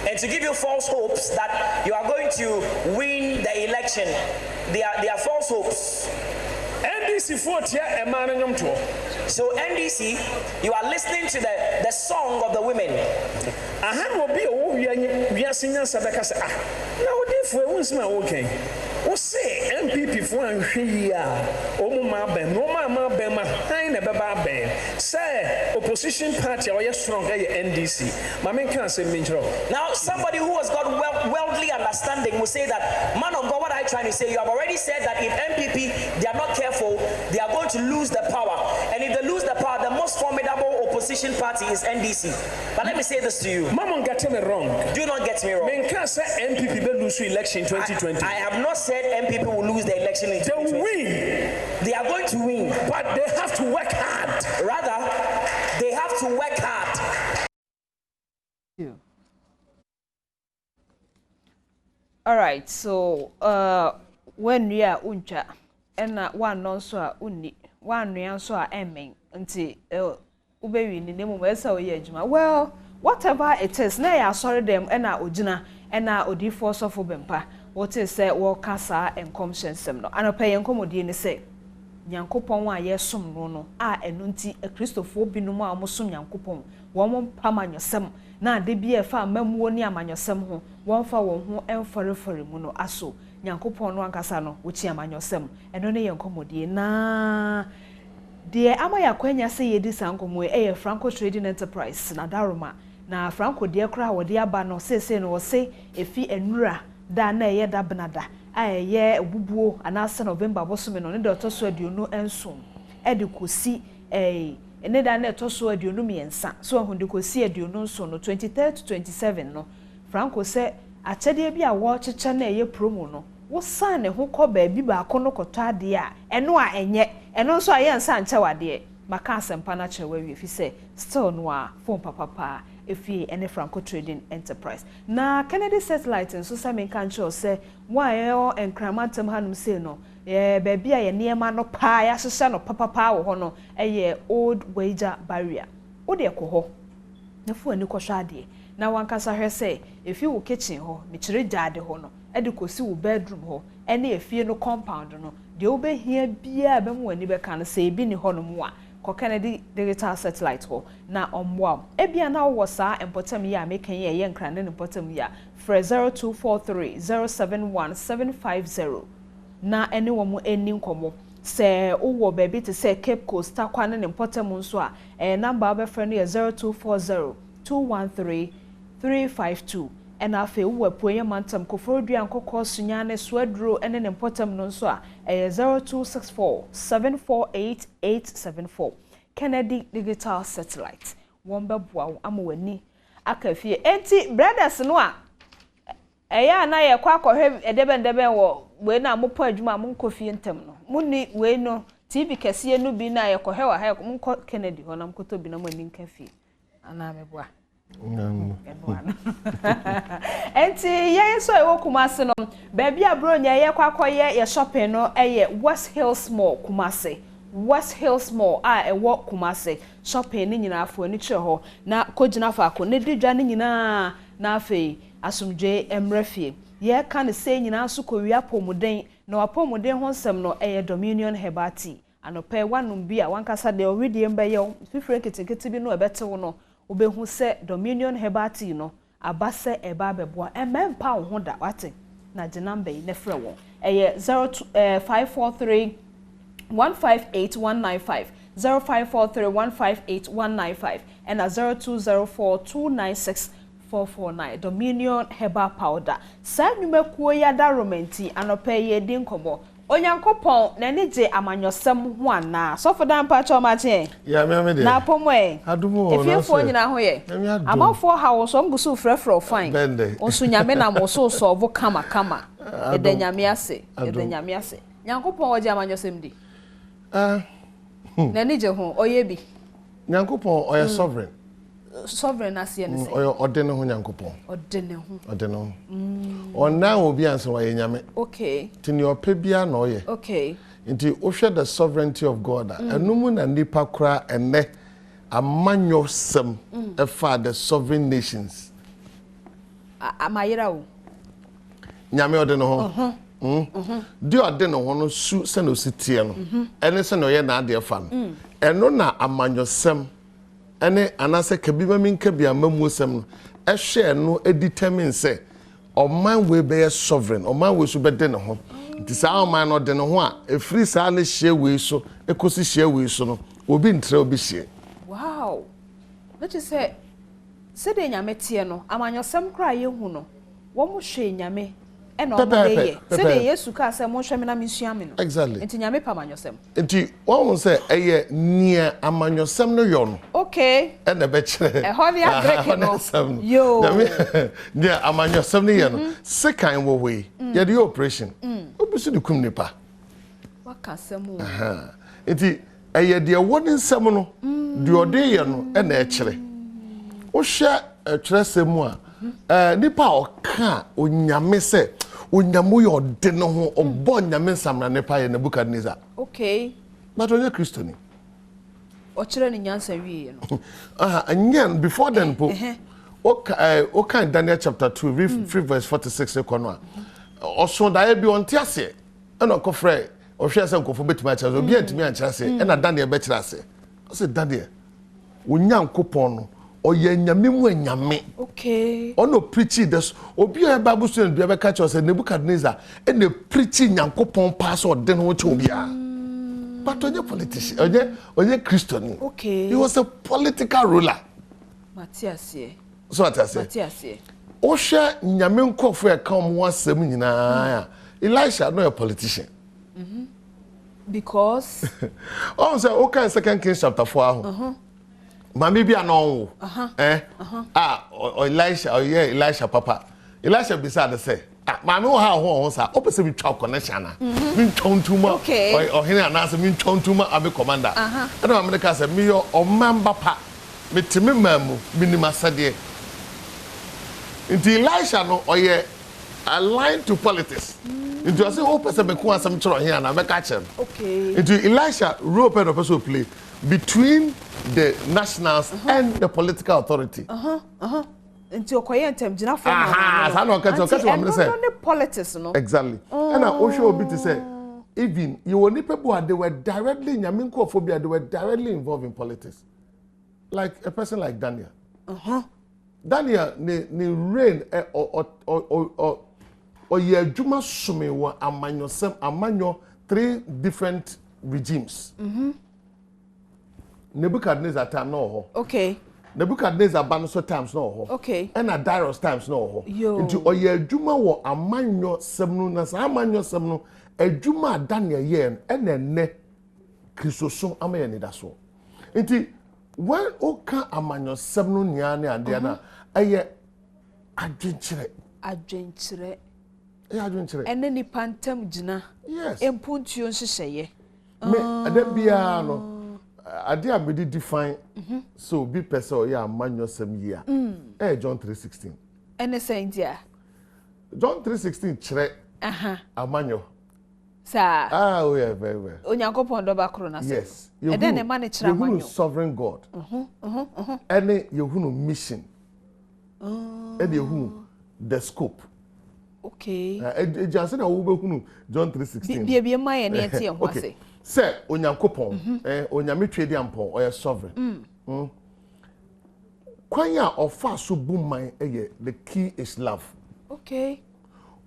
and to give you false hopes that you are going to win the election. They are false hopes. NDC So NDC, you are listening to the song of the women. What say MPP for say opposition party or strong NDC. Now somebody who has got worldly understanding will say that, man of God, what are you trying to say? You have already said that if MPP, they are not careful, they are going to lose the power. And if they lose the power, the most formidable opposition party is NDC. But let me say this to you. Mama, get me wrong. Do not get me wrong. MPP will lose the election in 2020. I have not said MPP will lose the election in 2020. They will win. They are going to win. But they have to work hard. Rather, they have to work hard. All right, so when we are uncha and one non so unni one real so aiming until ubewi ni name where so yejuma. Well, whatever it is, na ya sorry them and ojina and odi force of bempa. What is say kasa and conscience no. And pay enkomodi ni say Nyankopon wa yesum no enu nti Christopher binom a mosum Nyankopon wo pamanyosem na de bia fa mamuo ni amanyosem ho won fa won ho emforefore mu no aso Nyankopon no ankasa no wo chi amanyosem eno ne yenkomodie na de amaya kwanya se yedi sankomo Franco Trading Enterprise na daroma na Franco de kra wo de aba no sese no wo se efi enura da na da benada aye bubuo anasa November bosome no ne de otoso aduonu enso e de kosi ene da na otoso aduonu miensa so ho de kosi aduonu nso no 23 to 27 no Franco se achede bi a wo cheche na eye promo no wo san ne ho ko ba bi ba ko no koto ade a eno a enye eno nso aye nsa nche wade maka asempa na chewa wi fi se still no a phone papa efi ene Franco Trading Enterprise na Kennedy Satellite nso samen kancho se why enkramantem hanum se no baby a ye niema no pa ya hyehyɛ no papa wo ho no old wager barrier wo de ko ho na fu ani ko hwade na wankasa hwɛ se efi wo kitchen ho me kire jade ho no de kosi wo bedroom ho ene efi no compound no de wo be hia bia be mu ani be kan se bi ni ho no mu a ko Kennedy Digital Satellite ho na omwa ebia na wo saa empotem ya mekan ye nkran ne empotem ya for 0243 071750 na ene wo mu eni nkomo se wo baby to say Cape Coast takwa ne empotem nso a number be friend ye 0240 213 352 and afe wo apoye mantam kofodua nkokọ sunya ne swadro ene ne empotem no nso a 0264 748 874 Kennedy Digital Satellite wombe boa amwani akafie enti brothers no a eya na ye kwa akọhwe edebendebe wo we na mopo adwuma mo nkofie ntem no munni we no TV kese no bi na ye kọhwe wa ha mo nkọ Kennedy ho na mkoto bi na mo ni nkafie ana meboa enti yen so ewo Kumase no baby abronya ye kwa akọye ye shopping no West Hills Mall Kumase West Hills Mall ewo Kumase shopping ni nyina afo ani kire ho na kogina fa ko ne didwa ni nyina na afei asumdwe emrefie ye ka ne se nyina so kowia pomuden na wapomuden ho nsem no Dominion Hebati anope wanum bi a wankasa de already embeyo fifre kitinkiti bi no ebetewo no obehu se Dominion Hebati no abase eba beboa emempa wo ho da wate na ginamba yi ne frɛ wo 0543 158195 0543 158195 and 0204 296 449 Dominion Herbal Powder. Sa numekuo ya da romanti anope ye din komo. Onyankopon na ne je amanyosem ho ana. Sofo dan pa cho ma che. Ya me de. Na pomo e. Adumo na. Efifo nyina ho ye. Amafo ha wo so ngusu frefro fine. Onsu nyame na mo so so vo kama kama. Edanyame ase. Edanyame ase. Nyankopon wo je amanyosem di. Na ne je ho oye bi. Nyankopon oye sovereign. Sovereign ase ne say. Oye odene ho Nyankopon. Odene ho. Odene ho. Ona obi anse wa ye nyame. Okay. Tini opebia na oye. Okay. Nti ohwe the sovereignty of God. Enumu na nipa kra ene amanyosem efa the sovereign nations. Amayira o. Nyame odene ho. Di odene ho no su se no sitie no. Ene se no ye na ade fa no. Eno na amanyosem ene anase kabima minka bia mamuosem no ehwe no determine say oman we be sovereign oman we so be de ne ho nti sa oman no de ne ho a efri sa ne hye we so ekosi hye we so no obi ntre obi hye. Wow, let you say de nyame tie no amanyosem kra ye hu no wo mo hwe nyame eno mo ye de Yesu ka se mo hwe me na mensuame no. Exactly. Nti nyame pa amanyosem. Nti wo say eye nia amanyosem no yo no. Okay. Ene be kire. E ho dia grek no. Yo. Nia amanyosem no ye no. Sekan wo we. Ye the operation. Obisu de kum nipa. Waka semu. Nti eye de woni nsem no. De ode ye no ene e kire. Wo hwe atresem a nipa oka onyame se onyamu yo de no ho obo nyame samra ne pa ye Nebukadnezar. Okay. But onye Christian. Ochire ni nyansa wie no. And before then po. Okay, Daniel chapter 2, read verse 46 ekono a. Oso da bi on tiase. E no ko frɛ ohwe ase nkofo betuma cha so bi antimi ankyerɛ se e na Daniel be kyerɛ ase. O se Daniel onyankopɔn no oye nyame mu anyame. Okay. Ono preach this. Obi a Bible student bi be catch us Nebukadnezar e na preach nyankopɔn pass or den ho che obi a. But onye politician, onye Christian. Okay. He was a political ruler. Matthias. So what I say? Matthias. Osha nyame nkofo e kan mo asem nyina. Elisha no a politician. Because say okay 2 Kings chapter 4 aho. Mami bia no wo. Elisha, Elisha papa. Elisha beside say mami wo ha ho sa opese bi twa connection na. Min tontuma. Okay. Ohene anase min tontuma abi commander. And America say me yo omamba pa. Metimi mamu minima sade. Into Elisha no oye aligned to politics. Into I say oh person be ko asem chiro here na make catch him. Okay. Into Elisha role play person play between the nationals and the political authority. Into okoye ntem gina for so no catch what say. No politics no. Exactly. And I also obi to say even you only people they were directly nyaminkophobia they were directly involved in politics. Like a person like Daniel. Daniel ne reign or ye juma sume wa amanyo 3 different regimes. Nebuchadnezzar time no ho. Okay. Nebuchadnezzar banso times no ho. Okay. And a Darius times no ho. Into or ye juma wa amanyo semnu na sa amanyo semnu ejuma Daniel yen ene Christosom amaye da so. Into when oka amanyo semnu nyane ande na eye adwenkyere ene ni pantem gina empuntuo nhyehyeye me ade bia no ade a me define so be person ya amanyo sem yi a John 3:16 ene sendia John 3:16 kyere amanyo sa oh yeah very well onyankopon do ba kro na so yes ede ne ma ne kyere amanyo sovereign God ene yehunu mission and you the scope. Okay. Just na wo behunu John 3:16. Bia my na tie ho ase. Say onyankopon onyame twedi ampon oya sovereign. Kwanya ofa so buman the key is love. Okay.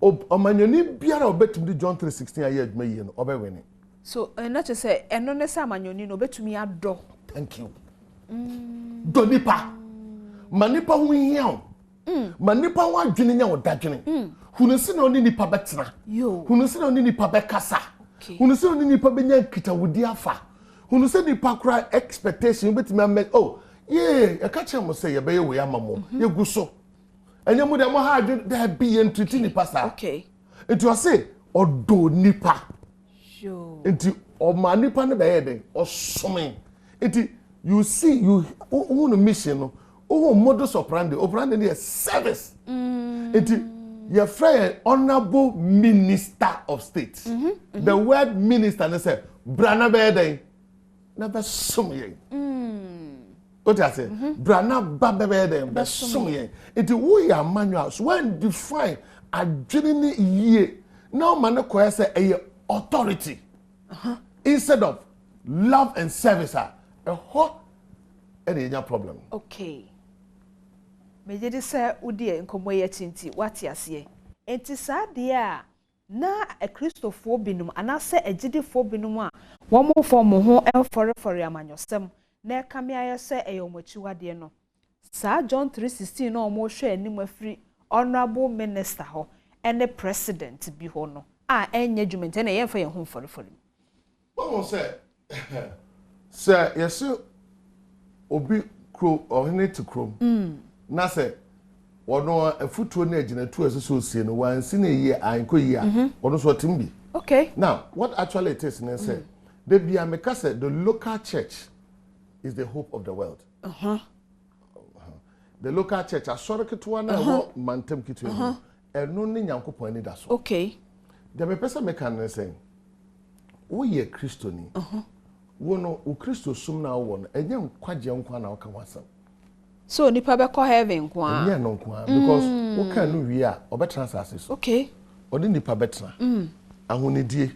Omanyoni biara obetum John 3:16 aye adwuma yi no obewene. So na che say eno ne sa amanyoni no obetumi ado. Thank you. Donipa. Manipa hu hia manipa wa dwene nya odadwene hunisi na oni nipa betena hunisi na oni nipa bekasa hunisi na oni nipa benya kitawudi afa hunisi nipa kra expectation betimi am e ka chem say ye be ye we amamo ye guso enye mu de mo ha adwe da bi ye ntiti nipa sa okay enti o say odo nipa enti o ma nipa ne be ye den osome enti you see you who mission no modus operandi is service. Your friend, honorable minister of state. The word minister, they say, Brana Bede, never sumye. What I say? Brana Babede, never sumye. It is we are manuals. When define a genuine ye, now man say a authority instead of love and service. A hot any problem. Okay. Mejede say udi nkomo ye tinti wati ase enti saa de a na a Christopher binum anase agidefo binum a wo mo fo mo ho enforefore amanyosem na kame aye se eyomachiwade no saa John 3:16 na omo hwe anim afiri honorable minister ho ene president bi ho no a enye dwumente na ye mfa ye ho enforefore wo say yes obi kro ohene to krom na say wono afutuo na agina tu asoso sie no wansi na yi anko yi a wono so timbi okay now what actually it is na say the bia meka say the local church is the hope of the world the local church asoro ketwa na ho mantem kitu eno ne Nyankopon ni da so. Okay. The me person me kan say wo ye Kristoni. Wo no o Kristo sum na wo no enye nkwaje nkwa na wo ka wasam. So nipa be call heaven kwa. Enye no nkwa because wo kan no wi a obetra asase so. Okay. Odi nipa betra. Ahonedie.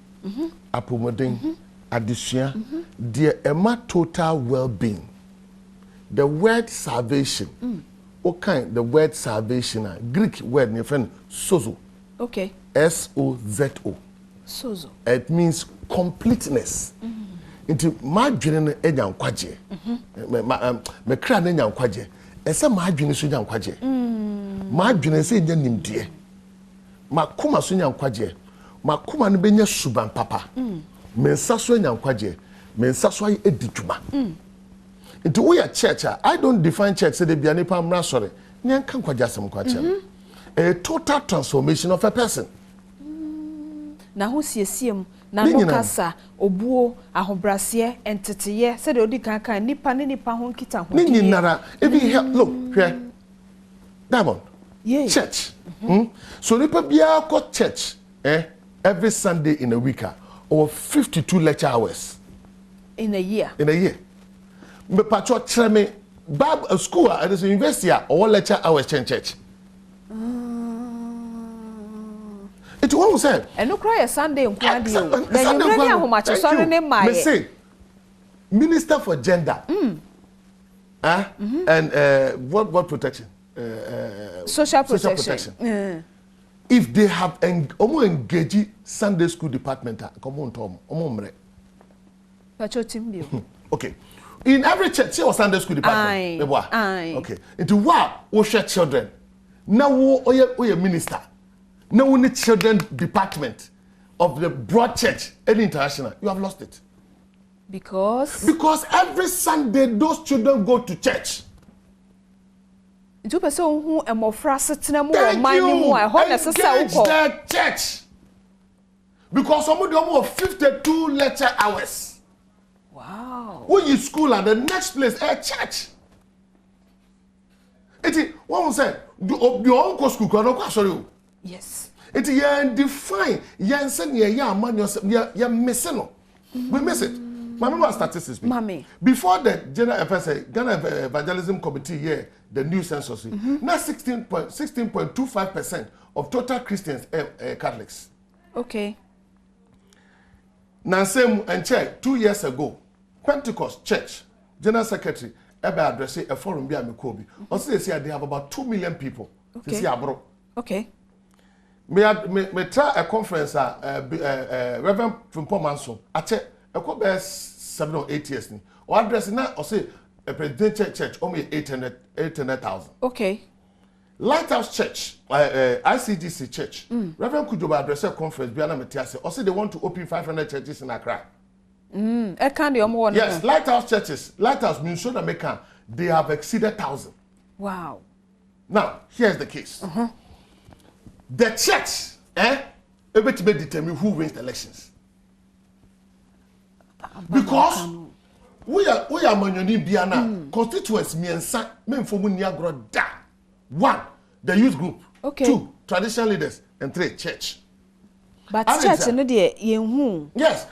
Apomoden. Adesua. The ema total well-being. The word salvation. Okay, the word salvation, Greek word, my friend, sozo. Okay. S-O-Z-O. Sozo. It means completeness. Into my dream, Ejan Kwaje. My crown, Ejan Kwaje. And some my dream is Sujan Kwaje. My dream is Ejan Nimdie. My Kuma Sujan Kwaje. My Kuma Benya Suban Papa. Mensaso Ejan Kwaje. Mensaso Edituma. Into we are church, I don't define church say they be anipa mra sorry. Nyan kan kwaja sem kwacha. A total transformation of a person. Na ho siesiem na no kasa obuo ahobrase enteteye say de odi kan nipa ne nipa ho nkita ho. Ni nara even help look here. Diamond. Yeah. Church. So nipa bia ko church every Sunday in a week or 52 lecture hours in a year. In a year. Me patcho tell me Bab school at the university or lecture hours church. It won't say. And no cry a Sunday on Sunday. Me say Minister for Gender. And what protection? Social protection. If they have engaged Sunday school department, come on, Tom. Okay. In every church, or Sunday school department. Okay. Into what? We share children. Now we are minister. Now we need children department of the broad church and international. You have lost it. Because every Sunday those children go to church. Thank you. Engage the church. Because some of them have 52 lecture hours. Wow. When you school at the next place, a church. It is what we say. Your uncle school can sorry. Yes. It is define. Yansen ya man you're missing. We miss it. My remember statistics. Mommy. Before the General FSA, Ghana Evangelism Committee here, the new census, now 16.25% of total Christians are Catholics. Okay. Now same and check 2 years ago. Pentecost Church General Secretary ebe address a forum bi amekobi. Also say they have about 2 million people. Okay. Okay. Me try a conference Reverend Fimpomanso ache e 7 or 8 years ni. O address na o say a presidential church only 800,000. Okay. Lighthouse Church, ICGC Church. Reverend Kujoba address a conference bi na metiase. O say they want to open 500 churches in Accra. Yes, lighthouse churches. Lighthouse means so that they have exceeded 1,000. Wow. Now, here's the case. The church, able to determine who wins the elections. Because we are Manyoni Biana, constituents me and San, men for Muniagro da. 1, the youth group. Okay. 2, traditional leaders. And 3, church. But church, no dear, yes,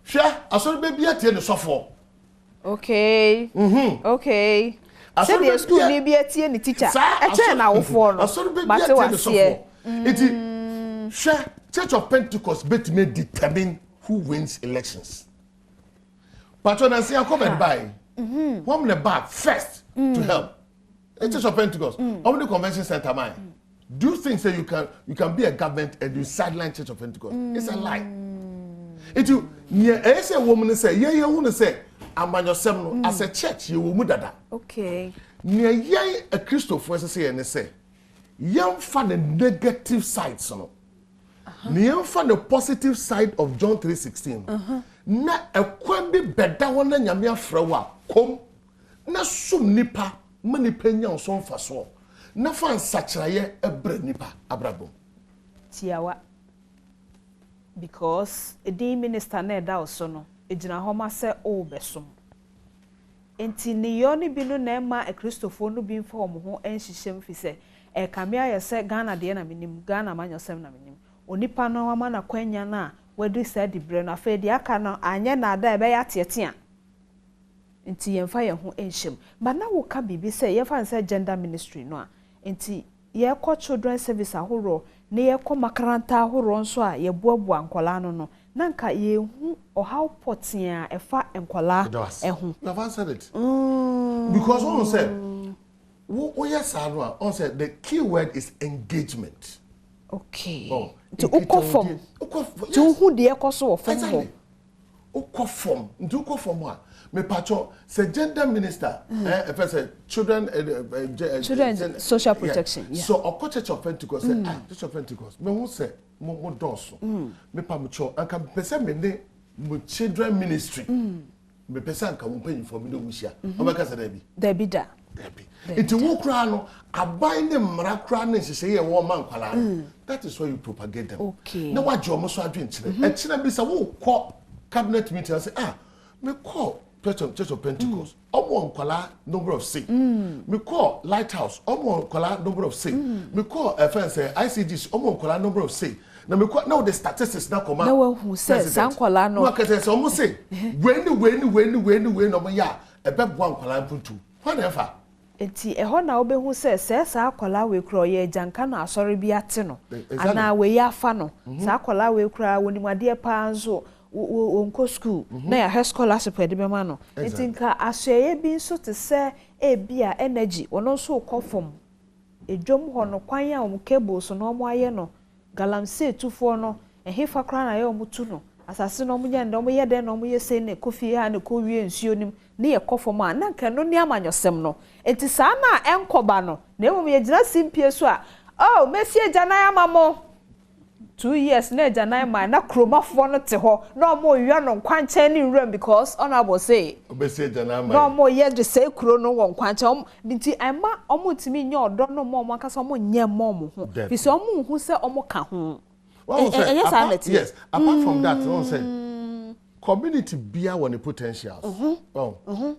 Share, I saw baby at the software. Okay. Okay. I said the school may be at the teacher. I said now for. I saw baby at the software. It is share Church of Pentecost bet may determine who wins elections. But when I say I come and buy, one the back first to help. A Church of Pentecost, how many convention center mine? Do you think that you can be a government and you sideline Church of Pentecost? It's a lie. It you say woman say you want to say amanyosem no as a church you will mudada. Okay. Near ye a Christopher say and say yam for the negative side so. Near for the positive side of John 3:16. Na a kwambi beda one nyame afrawa kom na sum nipa mani penya so fa so. Na fan sakraye ebre nipa abrabo. Tiawa. Because a day minister ne da osono ejina homa se o besom enti ne yoni binu na ma a Christopher no bi inform ho enhyehyem fi se kamia ye se Ghana de na minim Ghana manyosem na minim onipa no ama na kwanya na wadi said di bre na fe di aka no anye na ada ebe ya tietia nti yemfa ye ho enhyem ba na wo ka bibi se ye fa nse gender ministry no a nti ye ko children service ahoro ne ye ko makaranta ahoro nso a ye boaboa nkola no na nka ye hu how potia efa enkola ehu you have answered it because one said yes no on said the key word is engagement. Okay. To ukofom. To who the ekoso of form. Ukofom. To ukofom wa. Me pacho say gender minister if I say children social protection. Yeah. So a church of Pentecost say church of Pentecost. Me who say mo doso. Me pa mucho anka pese me ne mo children ministry. Me pese anka mo pay for me no wusia. Obeka say debi. Debi da. Iti wo kra no aban ne mra kra ne hye ye wo man kwala. That is why you propagate them. Okay. Na waje omo so adwen kire. E kire bi say wo kọ cabinet meeting say me call Church of Pentecost. Omo nkwala number of 6. Me call Lighthouse. Omo nkwala number of 6. Me call offense ICGs. Omo nkwala number of 6. Na me call now the statistics na come out. Na who say sankwala no. Wa kete say omo say when no ya ebe bo nkwala mpuntu. Whatever. Enti eho na obehu se sa akola we kro ye janka na asori bi ate no ana we ya fa no sa akola we kra wonimade pa nso wonko school na ya high scholarship de be ma no enti nka aseye bi nso te se bia energy wono nso kofom edwom ho no kwan ya om cables no mo aye no galamsey tufo no ehefa kra na ye omutu no asase no munya ndom ye den no mo ye se ne kofi ha ne ko wie nsuo nim ne ye kofom a na nka no ni amanyosem no enti saa na enkoba no na emom ye gina simpie so a mesie janaya mamo 2 years na janaya ma na kromafo no te ho na omo wi no nkwanche ni nram because honorable say mesie janaya ma na omo ye de say kro no won nkwanche binti ama omo timi nye odo no mo akasa omo nye mo ho bi so omo hu se omo ka ho. Yes, apart from that, one say community bia one the potentials.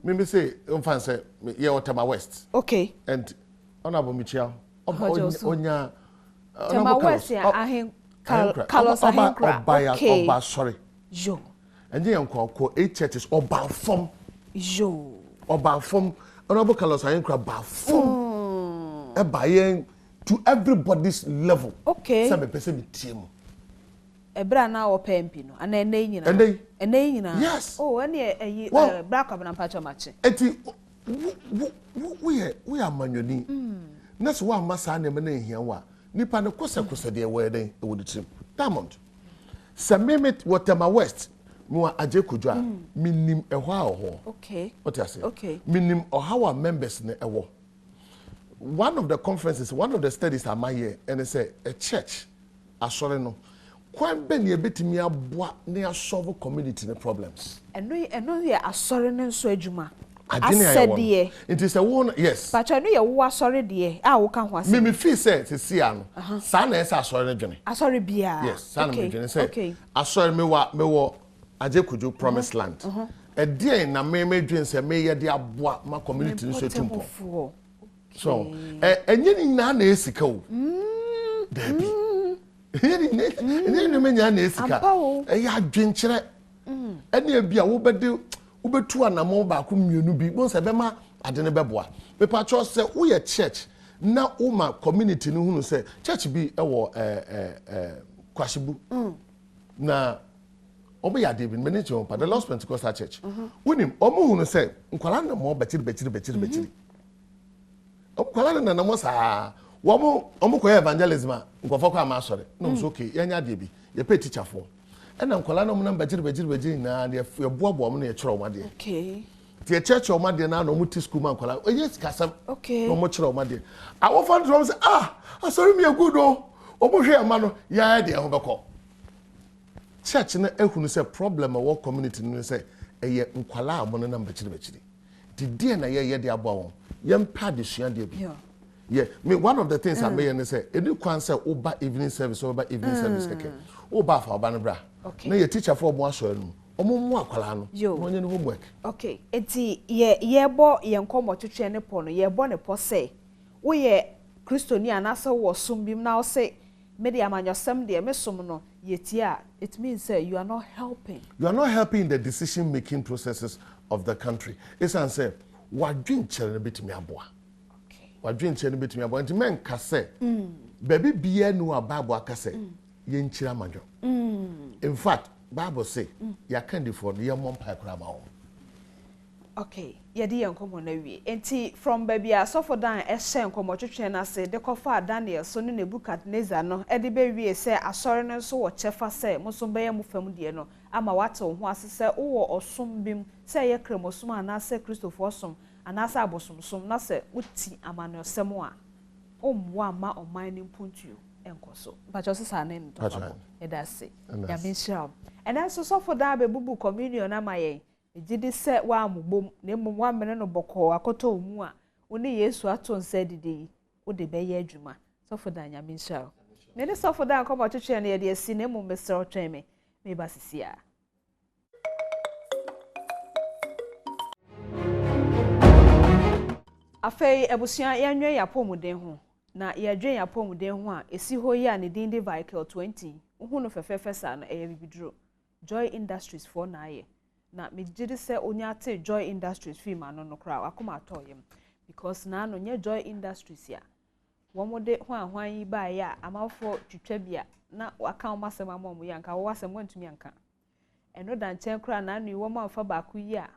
Me say say yeah Otama West. Okay. And honorable Michel onya Otama West ya ahen Carlos Ahenkra. Okay. Oba sorry. Jo. And you ko 8 churches oba form. Jo. Oba form honorable Carlos Ahenkra ba form. E bayen to everybody's level. Okay. Some person be team. Ebra na wo pempi no ana ene nyina ene nyina yes ene black up na pacho machi enti we are manyoni na so wa masa na me na ehia wa nipa ne kosa de we den e wo ditim diamond Samimit Otama West mo aje kodwa minim ehwa ho okay what you say okay minim ohawa members ne ewo one of the conferences one of the studies am here and say a church asore no kwan be ne betimi aboa ne solve community ne problems eno ye asore ne nso adwuma asede it is a one yes but no ye wo asore de a wo ka ho ase me feel say se ano sa na esa asore ne dwene asore bia yes sa na me dwene say asore me wo aje kuju promised land e die na me dwene say me ye de aboa ma community nso tumpo so enye ni na esika o dabi ni menya na esika ya dwenkere ene ebia wo bede wo betu anamo ba ko mienu bi bo se be ma ade ne beboa me pa cho se wo ye church na wo ma community no hunu se church bi e wo kwashibu na obo ya David manager on pa the Lost Pentecostal Church wonim omo hunu se nkwala na mo betiri okwala na mo sa omo ko evangelism nkofo kwa ma sore no so okay yanya de bi ye pe teacher fo na nkwala na mo na betiri na ye boabo mo na ye kyerɛ o de okay the church o ma de na no mo ti school man nkwala yes kasam okay no mo kyerɛ o ma de awo fan drum say sorry me good o omo hwe ma no ya de ho bɛkɔ church na ehunu say problem our community no say eye nkwala mo na betiri the day na ye de abo won yem pa de sua de bi yeah me one of the things I may say any kwan say oba evening service service keke oba fa oba no bra na ye teacher for mo aso anu omo mu akwala no no nye no homework okay enti ye bo ye nkomo twetwe ne po no ye bo ne po say wo ye Christo ni anasa wo som bim na wo say me de amanyosem de me som no yetia, it means say you are not helping. You are not helping the decision making processes of the country. It's an say wadwin chere bit me aboa. Okay. Wadwin chere bit me aboa. Nti men ka say baby bia nu ababo aka say ye nchira manjo. In fact, Bible say ya kandi for ye mom pai kra ma wo. Okay, yedi enkomo na wie. Enti from baby asofo dan ehye enkomo twetwe na se de kofa Daniel so ne Nebukadnezar no e de be wie se asore no so wo chefa se muso be ye mu fam de no ama wate ho ase se wo osom bim se ye kremosom ana se Christopher osom ana se abosomsom na se uti amanosem a omwo ama oman ni mpuntuo enkoso ba jo se sa ne ndo e da se ya bin sham and also sofo dan be bubu communion na maye ejidi se wa amubom na emum wa mene no boko akoto omu a oni Yesu ato nsa didi wo de be ye adwuma sofo dan nya minshal ne ne sofo dan ko twetwe na ye de asi na emum mesre otwen me ba sisia afei ebusia yanwe yapomuden ho na yadwen yapomuden ho a esi ho yi a ne din de vehicle 20 hu no fefefe sa no bibidro Joy Industries for na aye na me gidi se onya te Joy Industries film ano no kra akoma atoyem because na no nye Joy Industries ya womode hwan yi ba ya amafo twitwa bia na waka omasem amom ya nka wo wasem wantumi anka eno dan chen kra na no wo mamfa ba ku yi a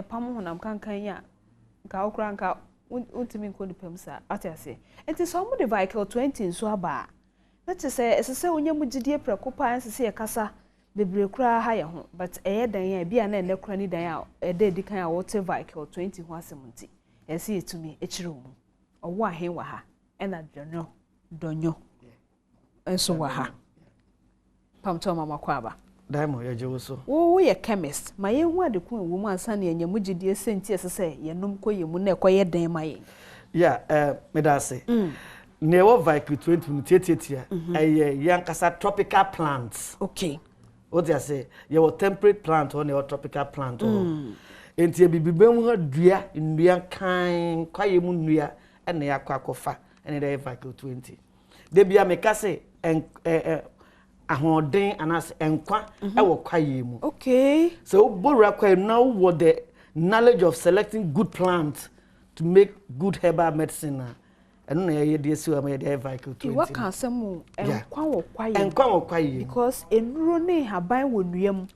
pam honam kankan ya nka okra nka untumi nkodi pemsa atase enti so mo de vehicle 20 nso aba na te se esese onye mugidie prekopa ensese ye kasa bebre kura ha ye ho but eye dan ya bia na ene kura ni dan ya ede dikan a water vehicle 20 ho asemunti ese etumi echire mu owo ahen wa ha ena donyo enso wa ha pamto mama kwaba Diamond ya jewo so wo ye chemist ma ye hu ade kun wo mu ansa na enye mugidie senti esese ye nom koyemu na ekoye dan ma ye me da say newo vehicle 20 mutietia yankasa tropical plants. Okay. What they say, your temperate plant or your tropical plant. Enti bibibem ho dua ndua kan kwaye mu ndua ene yakwa kofa ene dey vehicle 20. De bia meka say ahoden anas enkwa e wo kwaye mu. Okay. So borura kwaye now what the knowledge of selecting good plants to make good herbal medicine. And no ye dey see am ye dey vehicle 20. What can some enkwa wo kwaye because enuro ne haban wo nuam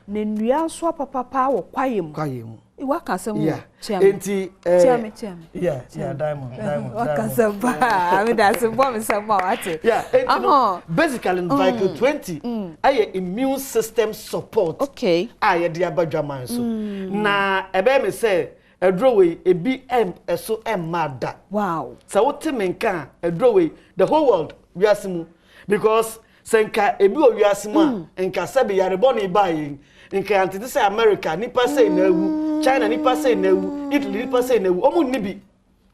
ne nua so papa wo kwaye mu what can some enti tiame diamond what can some I mean that's bomb some what basically vehicle 20 aye immune system support okay aye dey abadwaman so na ebe me say edroway ebi eso mada wow so what menka edroway the whole world we asimu because senka ebi o we asimu enka sabe yarebo ni bayi enka anti say America nipa say na ewu China nipa say na ewu Italy nipa say na ewu omu nibi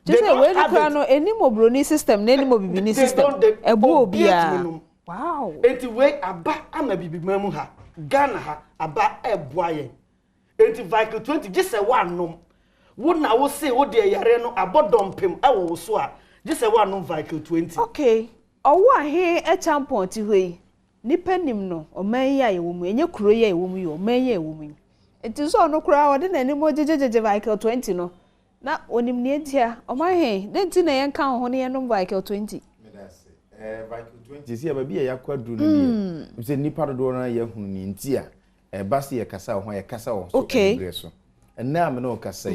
they say we no no any mobroni system na any mobibini system ebu obia wow enti we aba ama bibi mamu ha Ghana ha aba eboaye enti vehicle 20 just say one no wona wo say wo de yare no abodompem awo so a just say one no vehicle 20 okay owo ahe e champion ti hoi nipa nim no o man ya ye wo mu enye kuro ya ye wo mu yo man ya ye wo mu enti so no kura wo de na nim jejeje vehicle 20 no na onim ne entia o man he de nti na ye kan ho ne ye no vehicle 20 vehicle 20 si aba bi ya kwadru no bi se nipa do na ye hunu ni ntia basi ye kasa ho ye kasa ho so okay and now me no kasa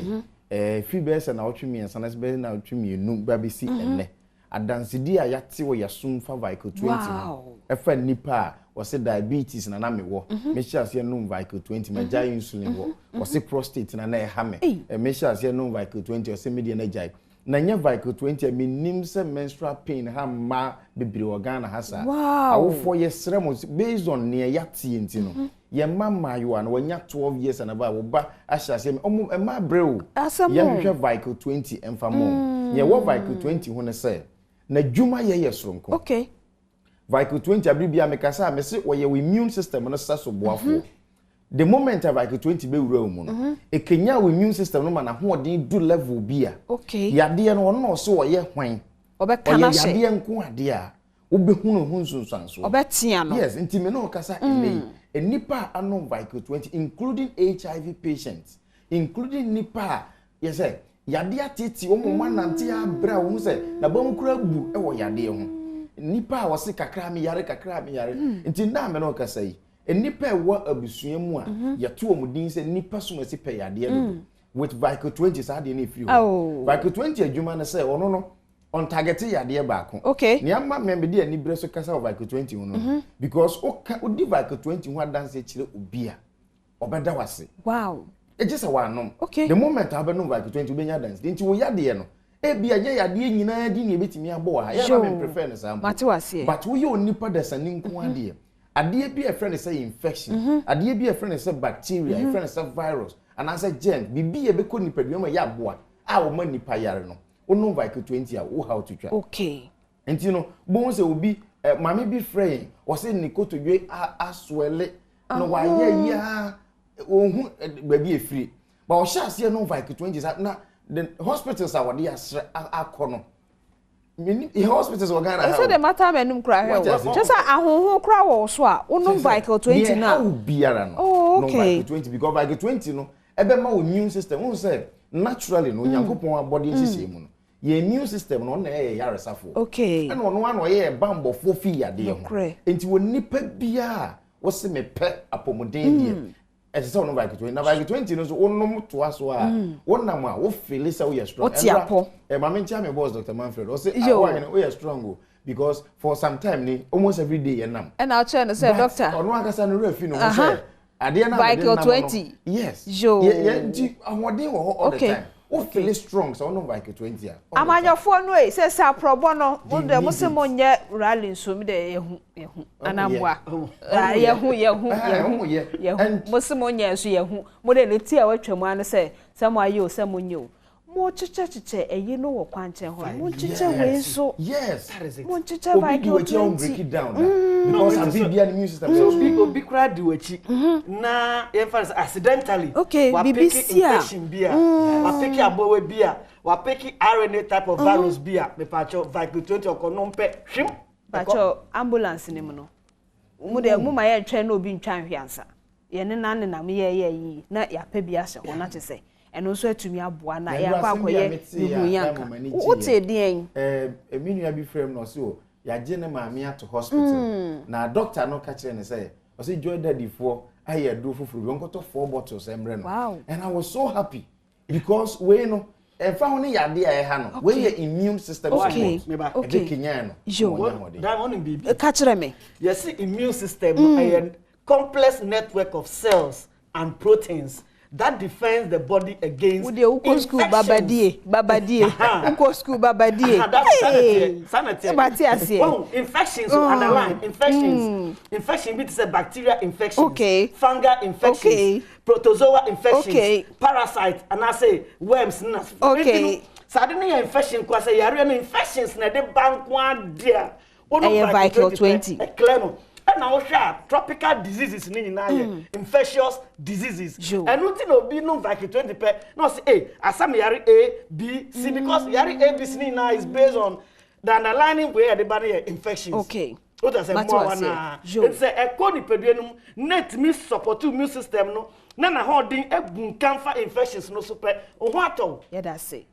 fi be se na otwemi ensanas be na otwemi enu ba be si enne adansidi a yate wo yasum fa vehicle 20 efa nipa wo se diabetes na me wo me sha se no vehicle 20 ma jai insulin wo se prostate na e ha me sha se no vehicle 20 wo se media na jai na nya vehicle 20 me nim se menstrual pain ha ma bibiri organ ha sa awofo yesre mo based on ne yate enti no ye mama you an wanya 12 years and above wo ba asha se me ma breu ye hwehwe vehicle 20 emfa mo ye wo vehicle 20 ho ne se na djuma ye soronko okay vehicle 20 abribia me kasa me se wo ye immune system no saso boafo the moment of like 20 be wura mu no e kenya we immune system no ma na ho odin do level bi a okay yade no no so oye hwan obekana she yade nko ade a obehunu ho nsunsanso obetia no yes nti me no kasa ene enipa anom Vico 20 including HIV patients including nipa yes yade ateti wo mo manante abra wo se na bam kura bu e wo yade ho nipa wo se kakra me yare nti na me no kasa yi enipa wa abusua mu a yeto omudin se nipa so masi pe yade do with Vico 20 sa de na free Vico 20 adwuma na se ono no on target yade baako okay ni amma me de ani bre so kasa Vico 20 no because o di Vico 20 ho dance chire obi a obeda wase wow e just a one okay the moment abenom Vico 20 obenya dance nti wo yade no e bia ye yade nyina di ni ebetimi abo ha ya na me prefer no sam mate wase but wo ye onipa dasani nko ade ade bi a friend say infection ade bi a friend say bacteria a friend say virus and as a germ bibi e be ko nipa bi ma ya aboa a wo ma nipa yare no ono Vico 20 a wo how to try okay enti no bo se obi mama bi friend wo se ni ko to dwe aswele no wa ye ya ohun baby efiri but o sha se no Vico 20 na the hospitals are what they are the hospitals are Ghana. So the matter menum cry. Just ahonho cry wo so a unom Vico 20 na. Oh okay. No Vico 20 because Vico 20 no ebe ma immune system won say naturally no Nyankopon body system no. Your immune system no na yaresafo. Okay. And ono ano ye bambo fo fi yade ho. Enti wonipa bia wo se me pe apomoden die. Ese so no Vico 20 na Vico 20 no so onom to aso a wonam a wo feel say we strong. Ma me ntia me boss Dr. Manfred o say we are strong because for some time ni almost every day yenam. And I'll try to say doctor. Ono akasa no refi no say ade na Vico 20. Yes. Jo. Ye nti ahode wo all the time. O feel strong so no Vico 20 a. Amanyofo no e say sa probo no wo de mo se mo nye rally nso mi de yehu anamwa yehu mo se mo nye nso yehu mo de leti a watwam an say mo aye o se mo nye o mo chiche eyi no wo kwanche ho mo chiche we nso yes mo chiche Vico 20 break it down because abibia the music system so obi kra di wachi na emphasize accidentally wa pick infection bia wa pick abowe bia wa pick RNA type of virus bia me pacho Vico 20 okonompe hwim pacho ambulance ni mu no mu de mu ma ye twa na obi ntwa hwiansa ye ne na me ye yi na ya pa bia hye ho na che se eno so atumi aboa na ya kwa akoye yuyanka wote den eminu bi frame no so ya je ne maami ato hospital na doctor no ka kire ne say o say joy daddy for aye do fufuru we nkoto 4 bottles emre no wow. And I was so happy because we no fa ho ne yade a ha no we your immune system okay okay kenya no that one be ka kire me yes immune system a complex network of cells and proteins that defends the body against infections. School babadie uko school babadie sanity infections underline infection be say bacteria infections fungal infections protozoa infections parasites and I say worms suddenly infection kwa say yare no infections na de bankwa dia Vico 20 now tropical diseases infectious diseases and nothing no be no Vico 20 pe no say asam yari A B C because yari A B C now is based on the underlying way the body infections what I say more na it's a code pedunum net me support immune system no na holding ebun cancer infections no super o ho ato yeah that say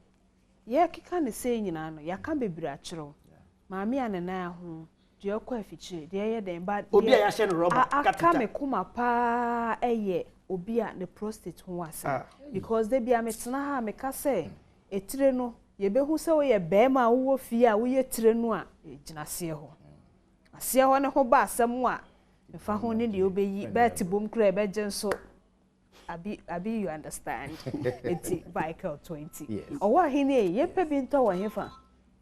yeah kika ne say nyina no ya kan bebira akiro maami anana ho de okwa afichire de ye den ba obi a ya hye no rubber aka me kuma pa eye obi a ne prostate ho asa because they be ametena ha me ka say etire no ye behu se wo ye bema wo fie a wo ye tire no a gina se ho ase ho ne ho ba asem a mefa ho ne de obeyi bet bom kra be genso abi you understand it's Vico 20 o wa hini ye pe bi nto wo hefa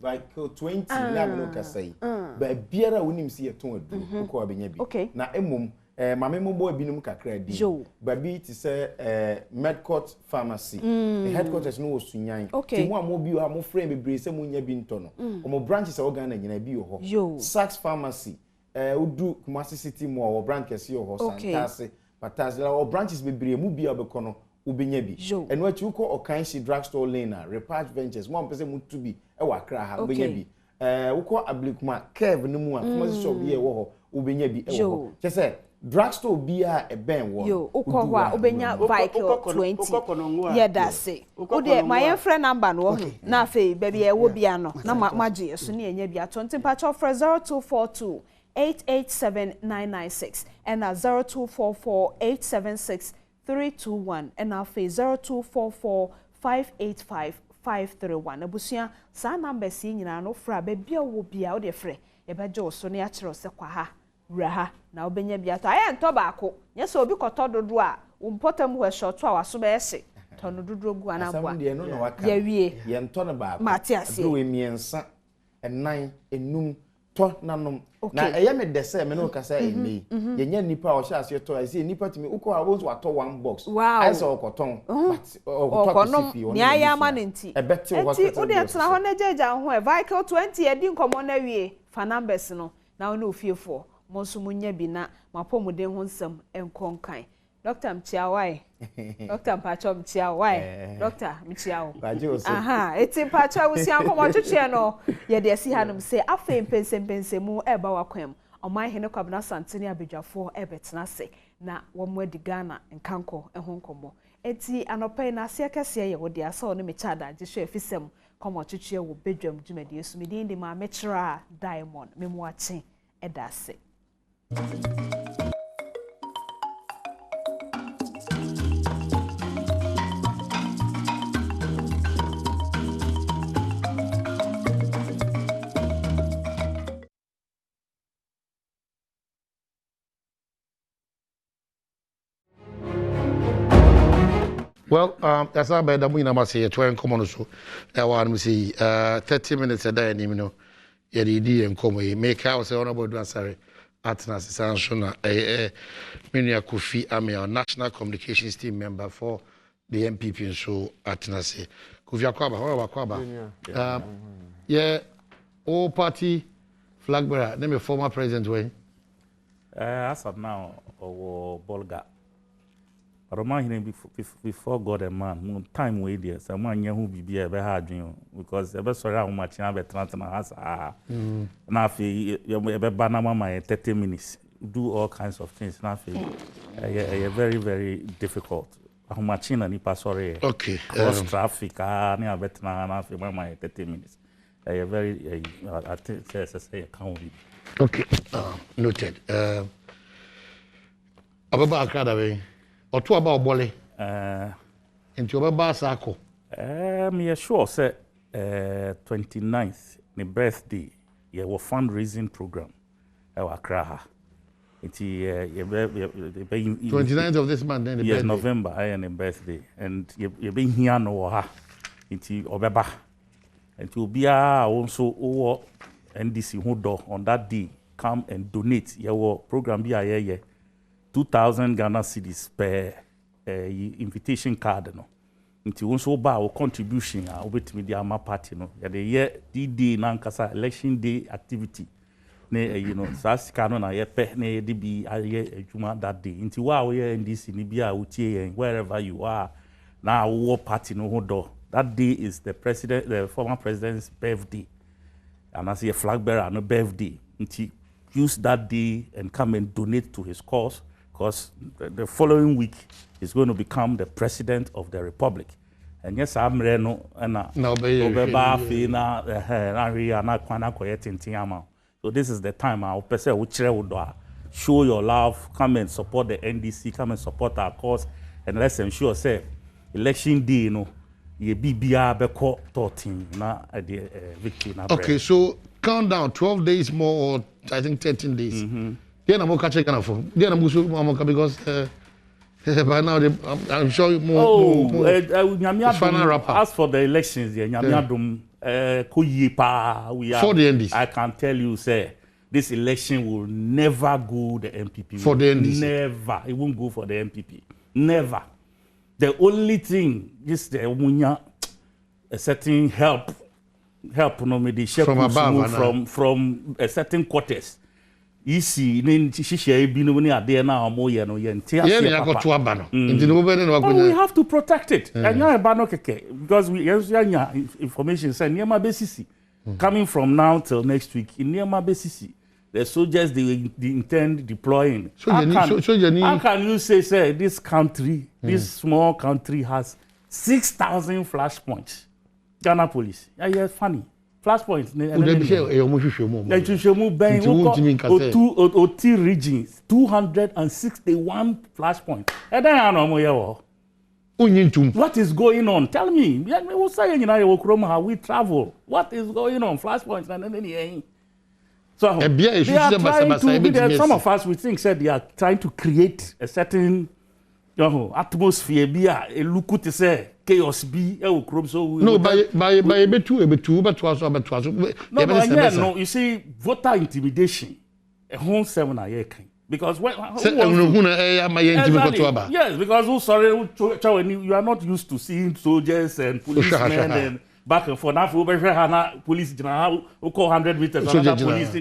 Vico 20 na me no ka say ba biara wonim si yeton adu ko abenya bi na emom mame mo bo abinum kakra di ba bi ti say Medcourt pharmacy the headquarters no osunyan ti mo amo bi o amo frame bebre se mo nya bi nto no omo branches o Ghana nyina bi o ho Saks pharmacy odu Kumasi City mo o branch kesi o ho Santase patas la branches bebre mu bia obekọ no ubenya bi eno achi uko Okanshi drugstore lane na Repatch Ventures mo pese mu to bi e wa kra ha ubenya bi uko Ablikuma Curve no mu a pharmacy shop ye wo ho ubenya bi e wo ho chese drugstore bia e ben wo yo uko hwa ubenya vehicle 20 yeah that's it ode my friend number no na afi baby e wo bia no na magye so na enya bia 20 patch of 0242 887996 and 0244876321 and afi 0244585531 abusia sa number si nyina no fra baby wo bia wo de frɛ e beje so na ya kyerɛ se kwa ha raha na obenya biato aye nto baako nyese obi koto dodo a umpotam ho shoto a waso be ehye tono dodo gu anabwa ya wie ye nto ne baako matiase do emiensa enan enum to nanom na eye me dese me no kasa emi ye nya nipa o sha ase to ase nipa timi uko a won to one box I say okoton but okoton ni aya ma nti ebeti o hospital odi etna ho na jeja ho e vehicle 20 edi nkomo na wie fa numbers no na ono ofiefo monso munya bi na mapomuden ho nsam enkonkan Dr. Mchiawai Dr. Mpacho Mchiawai Dr. Mchiawo aha eti Mpacho wusi ankomo twetwe no ye de asi hanum se afa mpensempensemu eba wakwam oman hene kwabna santene abedwafo ebetena se na womo adi Ghana nkanko ehon komo eti anopai na ase akese ye wode asa ono mechada gisho efisem komo twetwe wo bedwam dwumadi esumidi ndi ma mechra Diamond memuache edase. Well, that's how bad we na say 20 common so. I want to see 30 minutes a day and you know. Yedi and come make house honorable Dwansare Atnas Sanshona Minia Kofi Ame, our national communications team member for the MPP show Atnase. Kofi Akwaba, how Akwaba? Yeah, all party flag bearer, name a former president way. As of now, or Bolga. Roman before God and man, time way there. Someone who be a hard dream because ever sorry how much I have a transfer has now you banana my 30 minutes do all kinds of things now very very difficult. How much in any sorry okay cross traffic near better now my 30 minutes. Very I think say can't be okay noted. Ababa Akada Otu about Bolly into Baba Sako. Me sure say 29th, my birthday, yeah, was fundraising program. Our Kraha. It's 29th of this month, then the yes, birthday. November, I am a birthday, and you been here no ha. It's Obeba, and to be also over NDC who on that day come and donate your program be a 2,000 Ghana cedis per invitation card no. Nti wonso ba our contribution a obetimi di ama party no. Ya de ye D-Day na nkasa election day activity. Ne you know sasika no na ye pe na ye de bi aye adwuma that day. Nti wa wo ye NDC ni bia utie yen wherever you are na wo party no ho do. That day is the former president's birthday. And as a flag bearer no birthday. Nti use that day and come and donate to his cause. Because the following week he's going to become the president of the republic. And yes, I'm reno and so this is the time I'll show your love, come and support the NDC, come and support our cause, and let's ensure say election day, you know, ye BBR beko 13 na the victory. Okay, so count down 12 days more, or I think 13 days. Yeah, I'm catching because by now I'm sure more as for the elections, we are for the NDC. I can tell you, sir, this election will never go the MPP. For the NDC. Never. It won't go for the MPP. Never. The only thing is the a certain help no me the from above from a certain quarters. Easy, then she be no near there now more yen or yen. We have to protect it. And you're a because we have information saying near my basis coming from now till next week in near my basis. The soldiers they intend deploying. How can you say this country, this small country has 6,000 flashpoints? Ghana police. Yeah, funny. Flashpoints. Two regions, 261 flashpoints. What is going on? Tell me. How we travel. What is going on? Flashpoints and so they are trying to, some of us we think said they are trying to create a certain atmosphere. Be a look to say chaos be so no by no, you see voter intimidation a whole 7 a year because yes, because you are not used to seeing soldiers and policemen and back and forth. Now, police, who call 100 meters, police.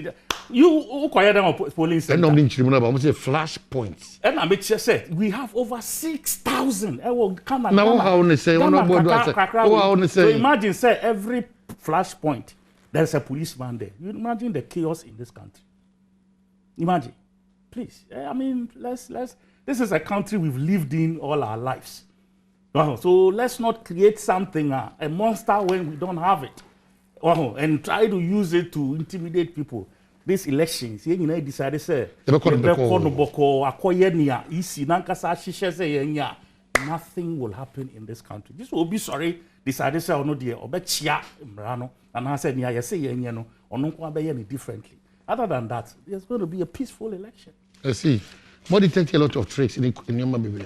You quiet them police. And I'm say flash points. And I make sure say we have over 6,000. Now, how say? So imagine say every flash point there's a policeman there. You imagine the chaos in this country. Imagine, please. I mean, let's. This is a country we've lived in all our lives. So let's not create something, a monster when we don't have it, and try to use it to intimidate people. These elections, decided say nothing will happen in this country. This will be sorry. Decided say no dear or and I said I say differently. Other than that, there's going to be a peaceful election. I see. What detect a lot of tricks in your baby.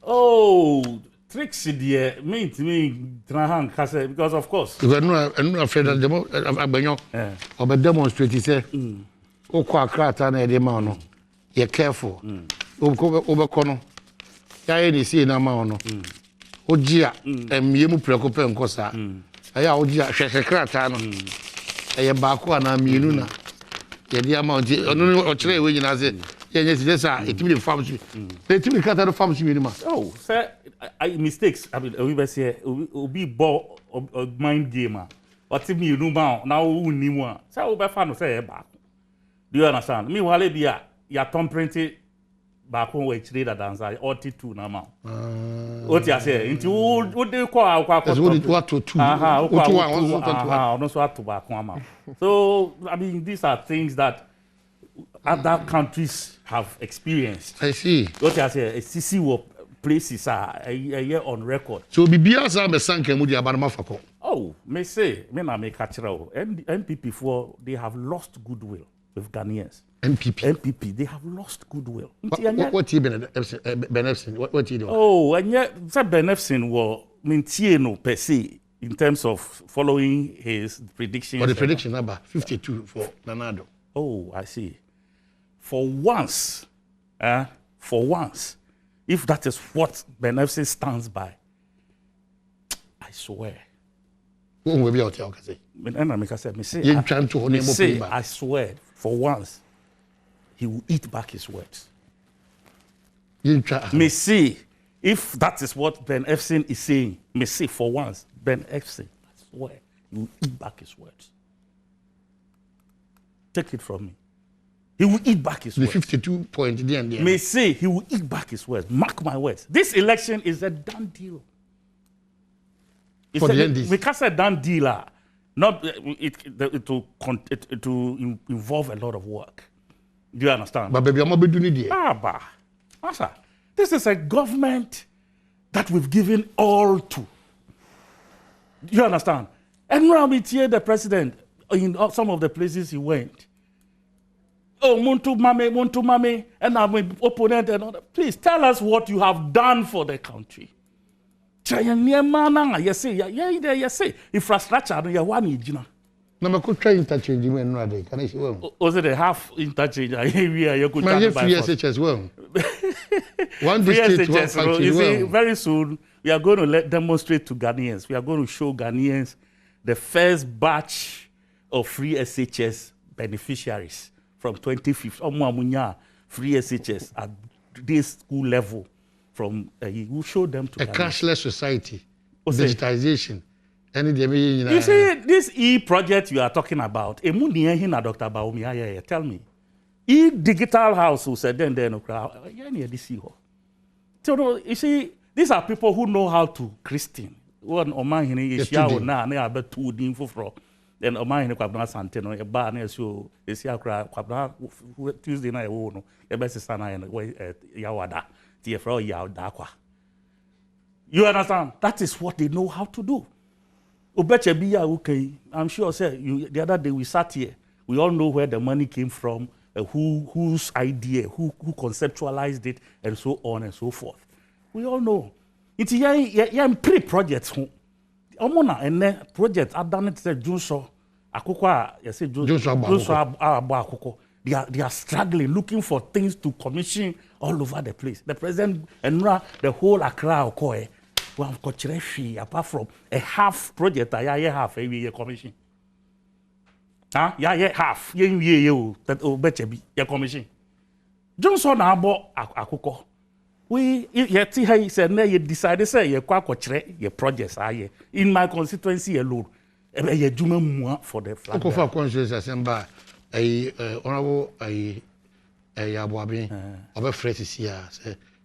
Oh. Tricks there mean to me because of course I'm not afraid that the or demonstrate say o kwa krata na e ma no you careful obekono ya e see na ma no ogia emiemu prekope nkosa aya ogia hwehwe krata no e ba ko na mienu na ye dia ma ono o kire we nyina se ye nyesi desa etimi de farms etimi krata no farms mienu ma oh say mistakes. I mean, we say be ball mind gamer. What if me now who knew one? So we fan say back. Do you understand? Me wale be ya Tom Printy back when we trade that dance. I 42 now. What you say? Into what do you call what to two? No so to back So I mean, these are things that other countries have experienced. I see. What you say? A CC war. Places are a year on record. So Bibia Sam sank and Mafako. Oh, may say, men are make and NPP for they have lost goodwill with Ghanaians. NPP, they have lost goodwill. What you Benefsin? What you do? Oh, and yet Benefsin will maintain per se in terms of following his predictions. But the prediction number 52 for Nanado. Oh, I see. For once, if that is what Benefsin stands by, I swear. I swear, for once, he will eat back his words. Me see, if that is what Benefsin is saying, me see for once, Benefsin, I swear, he will eat back his words. Take it from me. He will eat back his words. The 52 point there and there. May say he will eat back his words. Mark my words. This election is a done deal. It's for the NDC. Because a done deal, not it will involve a lot of work. Do you understand? But baby, I'm not doing it. This is a government that we've given all to. Do you understand? And now we hear the president in some of the places he went. Oh, Muntu Mame, and I'm an opponent and all that. Please tell us what you have done for the country. You say, infrastructure, you want no, I could try interchange you and Rade. Can I say, well, was it a half interchange? You could try to as well. One district, you see, very soon we are going to demonstrate to Ghanaians. We are going to show Ghanaians the first batch of free SHS beneficiaries from 2015. Free SHS at this school level. From we show them to a cashless society, digitization. You see, this project you are talking about, Dr. Baumi, tell me. Digital house who said then you see, these are people who know how to Christian. One Oman is now about 2 info from then Oman Kwabna Santeno, a bar near so is Yakra Tuesday night, a best son and Yawada, TFRO Yaw. You understand? That is what they know how to do. Okay, I'm sure, sir, the other day we sat here, we all know where the money came from. Whose idea, who conceptualized it, and so on and so forth. We all know. It's pre-projects. Omona and project I've done it. Junso, Akoko, yes, Junso, they are struggling, looking for things to commission all over the place. The president and the whole Accra Okoe, we have got apart from a half project, I half a year commission. Half. That better be your commission. Johnson abo akoko. We yet he said you decided say you your projects are in my constituency alone. You do more for the flag. For conscious assembly, honorable Badwam, over fresh here.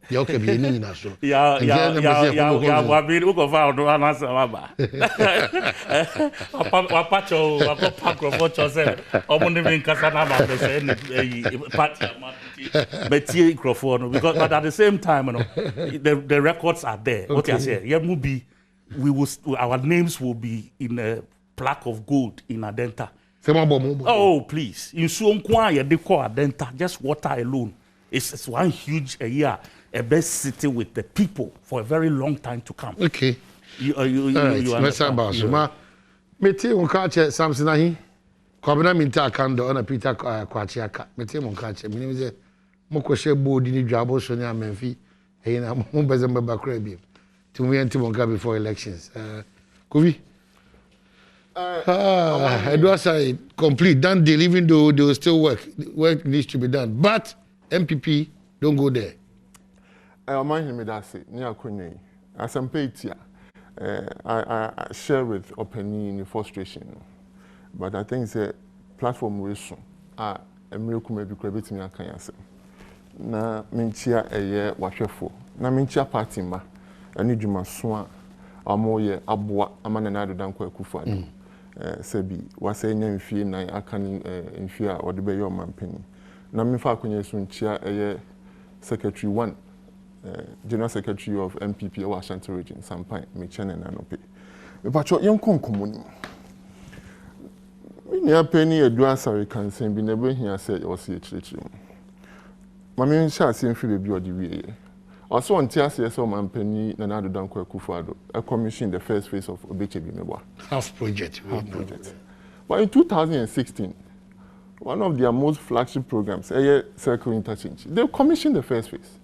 You can be in us. Yeah, Badwam, who go found one answer. Wapacho, Wapacho said, Omonivin Casanama, party microphone, because but at the same time, the records are there. What I say, our names will be in a plaque of gold in Adenta. Oh, please. In Suonkwa, you decor Adenta, just water alone. It's one huge a year. A best city with the people for a very long time to come. Okay. You understand? Mete on catch Samson ahi. Kwabena minta kando na Peter kwachiaka. Mete on catch. Mini say moko she board ni dwabo so ni amenfi. E na mo beze mbaba kra bi. To we enti monka before elections. Kovi. Edward say complete done deal, even though they will still work needs to be done. But MPP don't go there. I remind me that near Kwenye, as I'm paid here, I share with opinion in frustration. But I think it's a platform we soon. A miracle may be credited to me. I can't say. Na minchia a year washeful. Na minchia party ma. I need you my swan. Amoye abwa amananado dankwe kufado. Sebi was saying in fear na I can in fear or the bay your man penny. Na minfa Kwenye sunchia a year Secretary 1. General Secretary of MPP or Ashanti Region, Sampai, Michen and Anope. But your young community. When you are penny a drasary can say, be never here said or see a church. Mammy shall see free baby or the way. Also, on TSS, man penny, Nanado Danko Kufado, a commission the first phase of Obechebi Mewa. Half project. But in 2016, one of their most flagship programs, a circle interchange, they commissioned the first phase.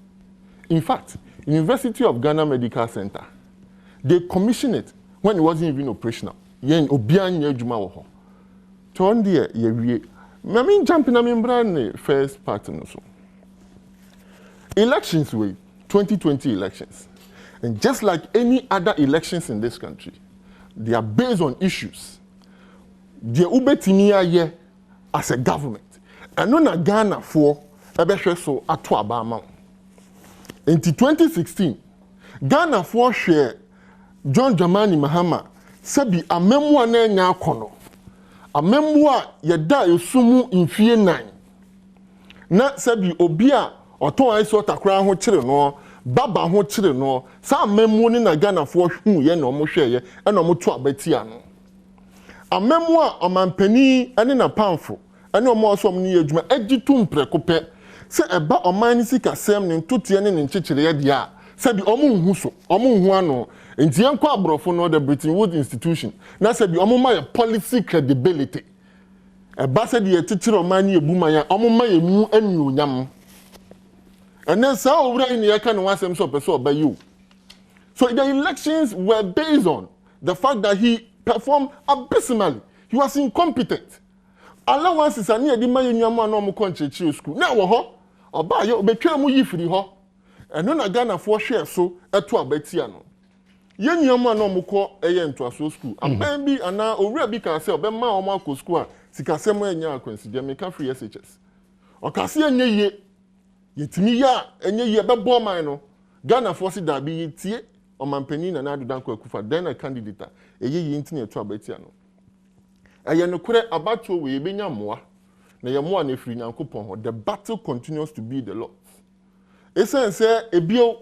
In fact, University of Ghana Medical Center, they commissioned it when it wasn't even operational. Yen obian ye juma wo. Ton dia ye wie. Mami jumping na membrane first part no so. Elections way 2020 elections. And just like any other elections in this country, they are based on issues. The ubetimiya ye as a government. And no na Ghana for ebehwe so ato abama. In 2016, Ghana for share John Dramani Mahama sabi a memoir na nya kono. A memoir yeda esumu infie 9. Na sabi obi a oton aiso takra ho kire no, baba ho kire no, sa memoir ni na Ghana for hu ye na omo hwe ye e na omo to abati ano. A memoir omampani ene na pamfo ene omo oso omo ni adwuma agitu mprekope. Se eba omani sika sem ne ntotie ne nchechire ye dia se bi omo nhu so omo nhu ano enti enko abrofo no the Bretton Woods institution na se bi omo ma ye policy credibility eba se de ye chichire omani ebuma ya omo ma ye mu anuonyam ene sa owura ni ye ka no wasem so person oba you. So the elections were based on the fact that he performed abysmally. He was incompetent. allowances ani edi ma yenuamu na omo konchechi school na wo ho oba ye obetwa mu yifiri ho eno na Ghana fo hwe so eto abatia no yenuamu na omo ko eye ntoaso school aban bi ana owura bi ka se obema omo akọ school a sikasem enya akwansi je meka free SHS okase enye ye yetimi ya enye ye bebo man no Ghana fo si da bi yitie omampani na Nadu Dankwa Akufo then a candidate eye ye ntini eto abatia no eye no kure abato we ebenya moa na ye moa na free Nyankopon ho the battle continues to be the Lord essence ebio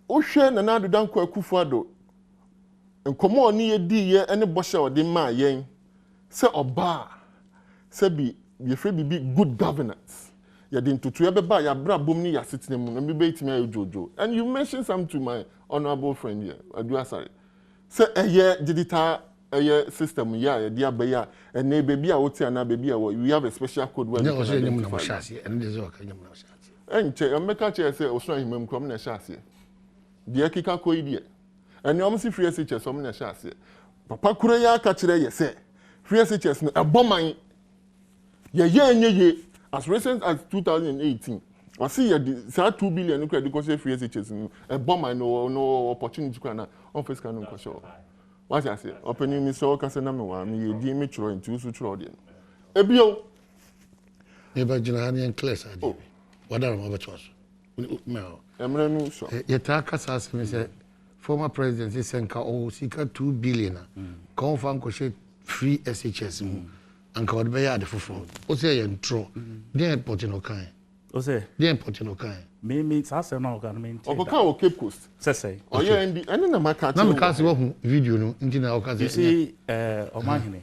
o hwe na Nadu Dankwa Akufo ado nkomo oni ye di ye ene bosha ode ma yen se oba se bi ye free bi good governance ya din tutu ebeba ya bra bom ni ya sitine mu na bi betimi ayojojo and you mentioned something to my honorable friend here Aduasare say eye digital eye system ya dia beya and na baby a woti ana baby a we have a special code where you can nyam na mashasi and this work nyam na mashasi enche ameka che say osuna himam krom na shasi dia kika ko idie and you almost free SHS som na shasi papa kure ya ka kire ye say free SHS no eboman ye as recent as 2018 I see you 2 billion credit because free SHS a bomb no opportunity kana on face can no show what I say opening me so kase na me wa me di me chro into so chro de ebio e ba jina han en class ade wadara mo betos me emre no so yeta kasa se me say former president Senka o sika 2 billion ka fan ko she free SHS mu anka wode be ya de fofo o say ye ntro dey important no kan o say dey important no kan me sase na organization o ka o Cape Coast say o ye ndi ene na maka na maka se wo video no ndi na o ka say you see omahene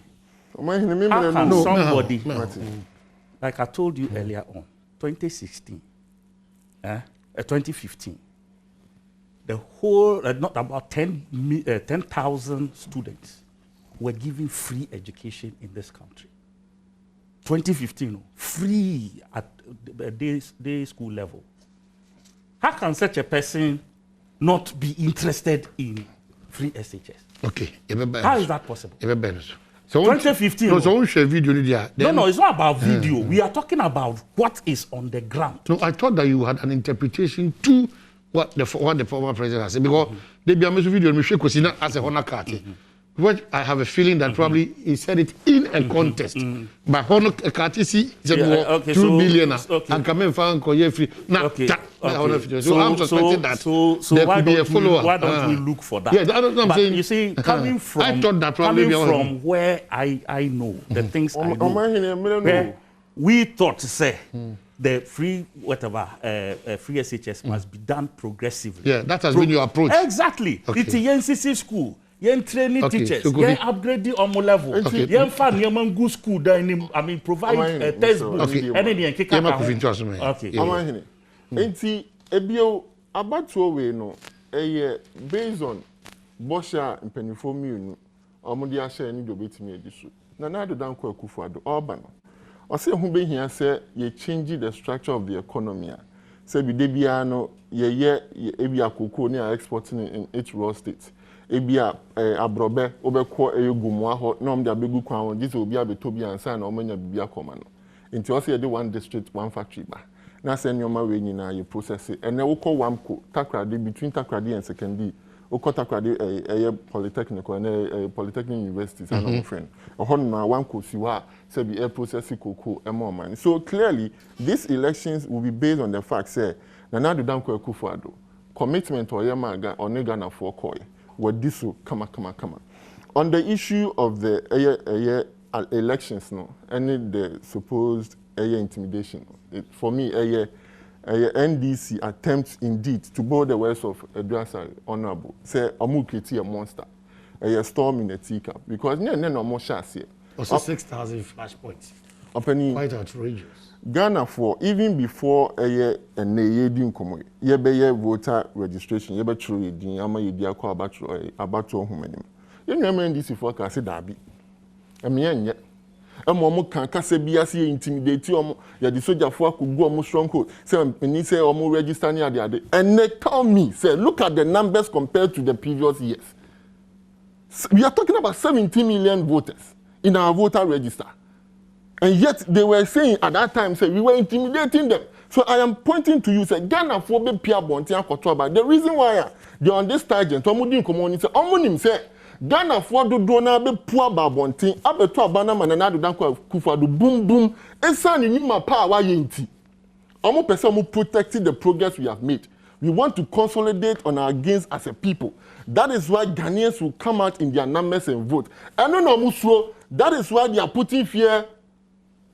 me no somebody like I told you earlier on 2016 2015 the whole not about 10,000 students were given free education in this country 2015 free at day school level. How can such a person not be interested in free SHS? Okay. How is that possible? So 2015. No, so share video no, it's not about video. We are talking about what is on the ground. No, I thought that you had an interpretation to what the former president has said because they be a video me shake as a honor card. What I have a feeling that probably he said it in a contest. But honor Katisi said 2 billion and come in for free. So I'm suspecting that there could be a follower. Why don't we look for that? Yeah, that's what I'm saying. You see, coming from I thought that probably from where I know the things I know. We thought to say the free whatever free SHS must be done progressively. Yeah, that has been your approach. Exactly. It's a NCC school. Yen training teachers, yen upgrading on more level. Yen fan yen good school then I mean provide textbooks. And then yen kick out. Okay. Amahine. Enti ebio abatuo we no based on Bosha mpenifo mienu omudi ahye ni do betimi edisu. Na Nadu Dankwa Akufo Addo oba no. O se hu be hia se ye change the structure of the economy. Se bi de bia no ye ebi akoko ni exporting in each raw state. Ebia abrobe obekọ egumu aho na om de abegu kwan won gise obi abeto bi ansa na omanya bibia koma no nti o se dey one district one factory ba na se nyoma we nyina ye process ene wo kọ wamko takrade between takrade and secondary wo kọ takrade polytechnic and polytechnic universities and my friend ohon na wamko siwa se bi process koko man. So clearly these elections will be based on the fact say Nana Dankwa Akufo Addo commitment or yemaga or Ghana for koy what this will come. On the issue of the elections, no, any the supposed intimidation, for me, NDC attempts indeed to borrow the words of Aduasare Honorable, say, Omuketi a monster, a storm in a teacup, because no more shots here. Also 6,000 flashpoints. Quite outrageous. Ghana for even before a year and a year din komo ye voter registration ye be true din ama ye dia ko abato homanim ye nwema ndisi forecast dabi emye mo kan kase bia se intimidate omo ye di soldier fo akogu omo stronghold say meni say omo register ni ade and they tell me say look at the numbers compared to the previous years. We are talking about 17 million voters in our voter register. And yet they were saying at that time, say we were intimidating them. So I am pointing to you, say Ghana for be Pia Bontia Kotoba. The reason why they on this tangent, Omudin Komoni say, Omunim say, Ghana for do dona be poor babontin, abe to abana manana do danko kufa do boom boom. Esan in my power yinti. Omo person who protecting the progress we have made. We want to consolidate on our gains as a people. That is why Ghanaians will come out in their numbers and vote. And no musro, that is why they are putting fear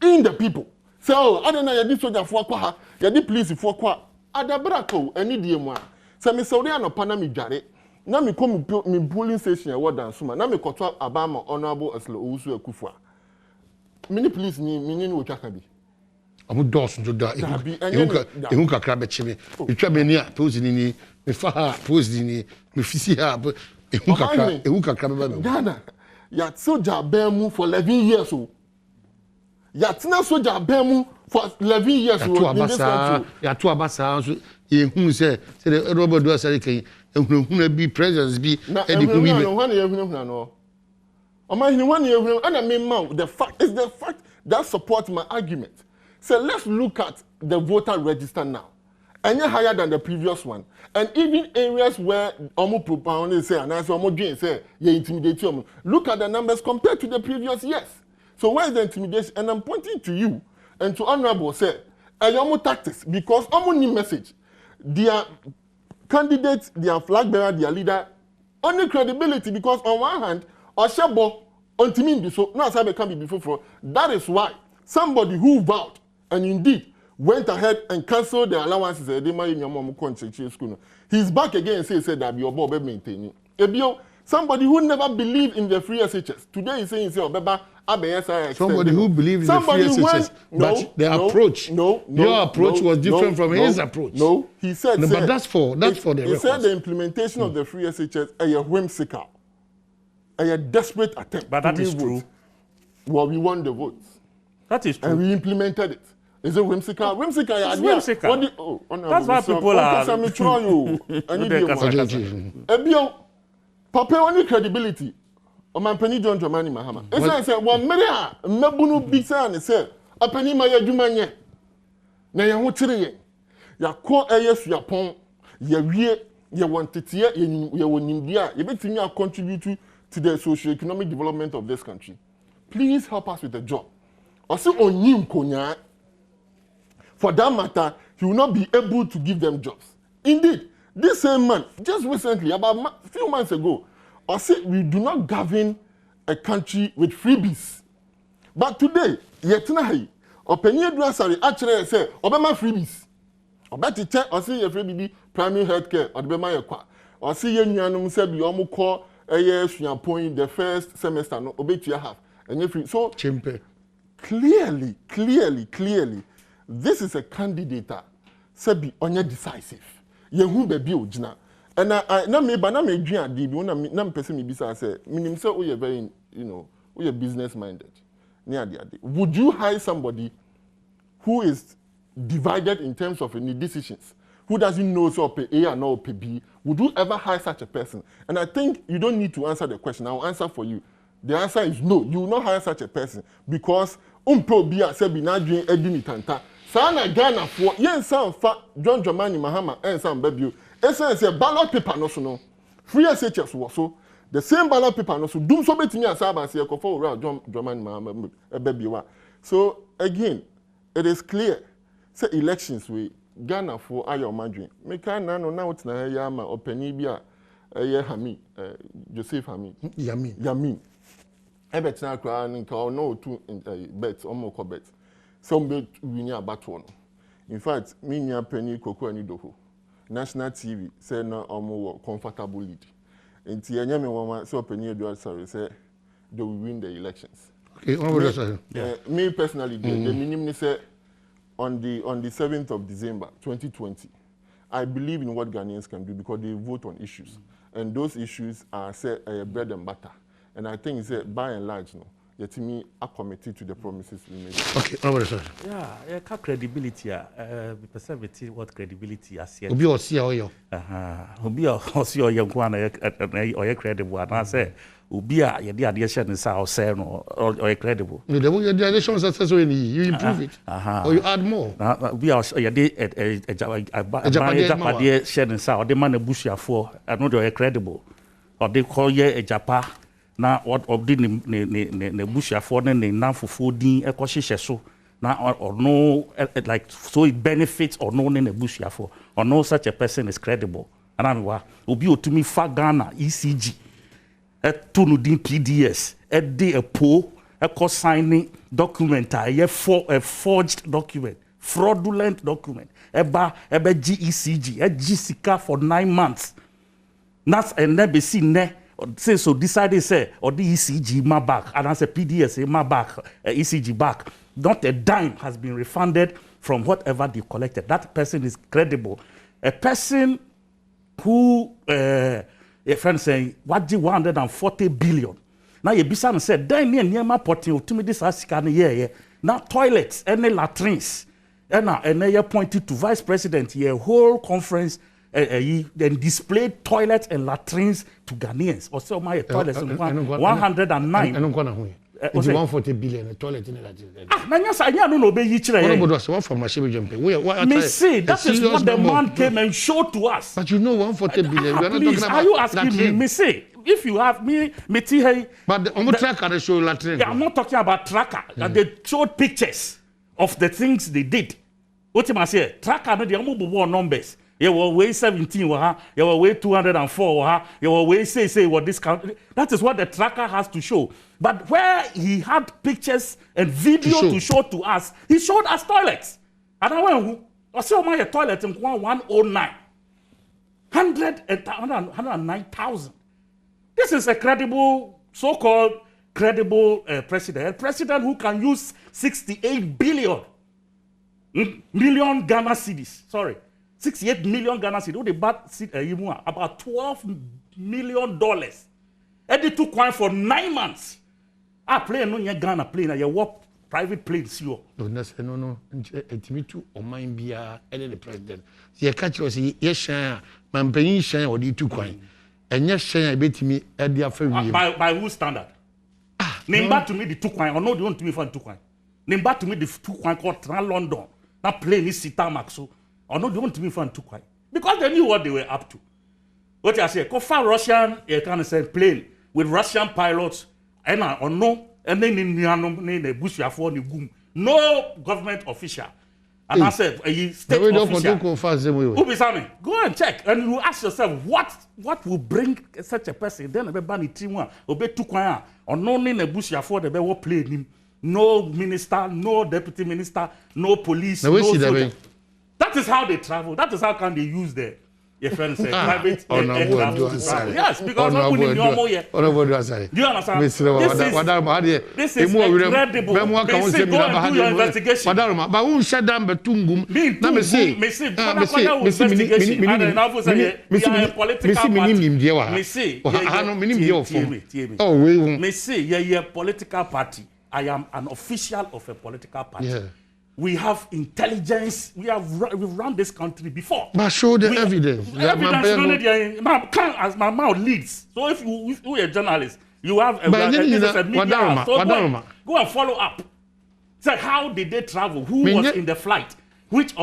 in the people. So, I don't know, you did soldier for qua, you did police for qua. Adabrako, any dear one. So, Miss Soriano Panami Jare. Now me come me polling station a word and suma. Now me kotwa Abama honorable as lo usu ekufwa. Many police ni wo twaka bi. Amu dos ndo da. Ehu kakra be chime. Etwa me ni a pose ni me fa ha pose ni me fisi ha. Ehu kakra be ba me. Ghana. Ya soldier bemu for 11 years o. Ya tina soldier bemu for 11 years o in this country. Ya to abasa so ehu say the Robert do say kan ehunahuna bi presence bi e di ku bi. No one ehunahuna no. Omahini one ehunahuna and I mean the fact is the fact that supports my argument. So let's look at the voter register now. Any higher than the previous one. And even areas where Omo propound say and as Omo Jane say you intimidate you. Look at the numbers compared to the previous years. So where is the intimidation? And I'm pointing to you and to Honorable say Omo tactics because Omo need message. Their candidates, their flag bearer, their leader, only credibility because on one hand, Oshabo Ontimin so now Sabe can be before. That is why somebody who vowed and indeed went ahead and canceled the allowances. He's back again and said that your Bob maintaining. Somebody who never believed in the free SHS. Today he's saying, somebody who believes in the free SHS. But the approach, your approach was different from his approach. No, he said, but that's for the record. He said the implementation of the free SHS is a whimsical, a desperate attempt. But that is true. Well, we won the votes. That is true. And we implemented it. Is it whimsical? Whimsical. It's whimsical. That's why people are. Papa, only credibility. O man penny John Dramani Mahama. Esa say one meria mabunu bisa ne say apani ma yadwuma nye. Na ye ho kire ye. Ya ko eyesu ya pon ye wie ye wantete ye wonimdia ye betimi a contribute to the socio-economic development of this country. Please help us with the job. Also onyim konya. For that matter, he will not be able to give them jobs. Indeed, this same man, just recently, about a few months ago, said we do not govern a country with freebies. But today, yetnahi, Openye Drasari actually say, Obama freebies. Obeti check or see your freebie primary health care or the Bema Yakwa. Or see your Nyanum said you almost call a year point the first semester, no obeti you have. And if you so Chimpe. Clearly, this is a candidate sabi onye decisive. Yehu baby ojina. And I na me dream di bi na person me bisa say minim say we very we are business minded. Would you hire somebody who is divided in terms of any decisions? Who doesn't know so pay A and not pay B? Would you ever hire such a person? And I think you don't need to answer the question. I'll answer for you. The answer is no. You will not hire such a person because Bia sabi na dream edini tanta. Sana Ghana for yen san fa John Dramani Mahama and Sam Babio. Essence a ballot paper no so no. Free SHS was so. The same ballot paper no so. Doom so betimi asaba say ko for John Dramani Mahama Babio. So again, it is clear. Say elections we Ghana for ayo madwin. Meka na no na wotina ya ma opani bia Hami Joseph Hami Yamin. Ebetina kra nka no to bet omo ko bet. Some bet we near battle. In fact, me near penny koko ani doho. National TV say no omo comfortable lead. Enti enya me wama so penny Edward sorry say they will win the elections. Okay, what would you say? Me personally, the minimum say on the 7th of December 2020. I believe in what Ghanaians can do because they vote on issues. And those issues are say bread and butter. And I think by and large, yetimi are committed to the promises we made. Okay, no worries. Yeah, credibility. We perceive what credibility as yet. Obi osi oyo. Obi osi oyo nkwana oye credible. And I say, Obi a yedi addition is our say no oye credible. No, the addition success when you improve it, or you add more. Obi a yedi Japan share in sa. The man ebusia for. I know they are credible. Or they call ye a Japan. Na what of the ne busha for ne na fufu din ekoshishe so na or no like so it benefits or no ne busha for or no such a person is credible and I'm wa obi otumi fa Ghana ECG tunu din PDS de a po signing document a forged document fraudulent document eba GECG sika for 9 months that's and never see ne say so decided say or the ECG my back and as a PDS my back ECG back not a dime has been refunded from whatever they collected. That person is credible. A person who a friend saying what the 140 billion now you be said then near my potting to me this askan yeah now toilets and latrines and they pointed to vice president here whole conference then displayed toilets and latrines to Ghanaians. Also, my toilets 109. And 140 billion a toilet in it. I don't know. One from my jumping. Me see, that is what the man came and showed to us. But you know 140 billion. We are not Please, talking about. Are you asking me? Me see, if you have me see, but the tracker they show latrine. Yeah, I'm not talking about tracker. They showed pictures of the things they did. What am I say? Tracker, no, they are numbers. You will weigh 17, you will weigh 204, you will weigh say what this count. That is what the tracker has to show. But where he had pictures and video to show to us, he showed us toilets. And I went, I saw my toilet in 109. 109,000. This is a credible, so-called credible president. A president who can use 68 million Ghana cedis. Sorry. 68 million Ghana cedis. They bought about $12 million. And they took one for 9 months. I play no Ghana plane. I walk private planes. No. It's me too. Or mine be the president. The catch was yes, man paying share or the two coin. And yes, share I bet me at the affair. By whose standard? Name back to me the two coin or no, they want to me for two coin. Name back to me the two coin called Tran London. That plane is Sitamax. So. Or no, they want to be fun too quiet. Because they knew what they were up to. What I say, go find Russian, you can say plane with Russian pilots, and or no, and then in the bush no government official. And I said, a state official. Who be saying? Go and check, and you ask yourself, what will bring such a person? Then everybody team obey too quiet. Or no in the bush they were playing him. No minister, no deputy minister, no police, no soldier. That is how they travel. That is how can they use their friends private aircraft. Yes, because do you understand? This is incredible. Go and do your investigation. But who shut down Betungum? Political party. I am an official of a political party. Yeah. We have intelligence. We've run this country before. But show the evidence. As my mouth leads. So if you are a journalist, you have a media. So go and follow up. So how did they travel? Who was in the flight? Which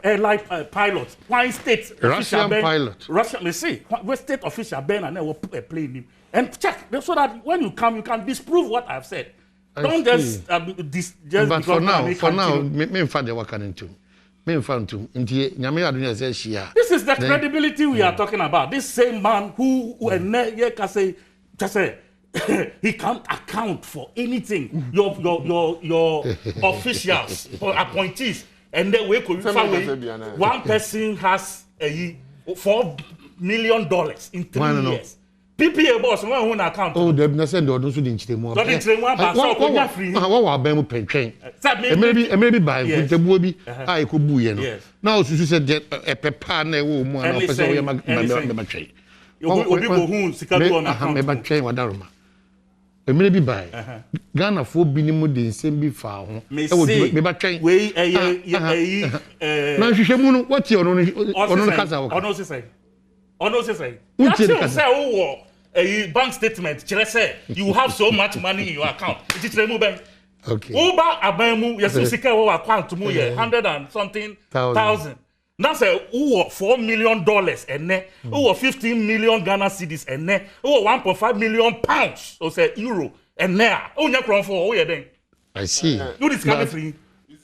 airline pilots? Why state Russian pilot? Russian. Let's see. What state official Ben and they were playing him and check so that when you come, you can disprove what I've said. Don't just but for now, me find the work into. Me find to. This is the credibility we are talking about. This same man who can say, he can't account for anything. Your officials or appointees, and then we could one person has $4 million in 3 years. PPA boss, one account. Oh, the Nasan don't do the more. Maybe by the Bobby, I could buy. Now, she said a pepper, Emile bi buy. Ghana for binimu de nsem bi fa ho. Me ba twen. We na hwehwemu no what you ono kasa wo. Ono se say. You say wo a bank statement kire say you have so much money in your account. It is remove ben. Okay. Uba abamu yesu sika wo account mu ye 100 and something thousand. Now say $4 million ene, $15 million Ghana cedis ene, £1.5 million or say euro ene. Onya kron for we den. I see. You this can be free.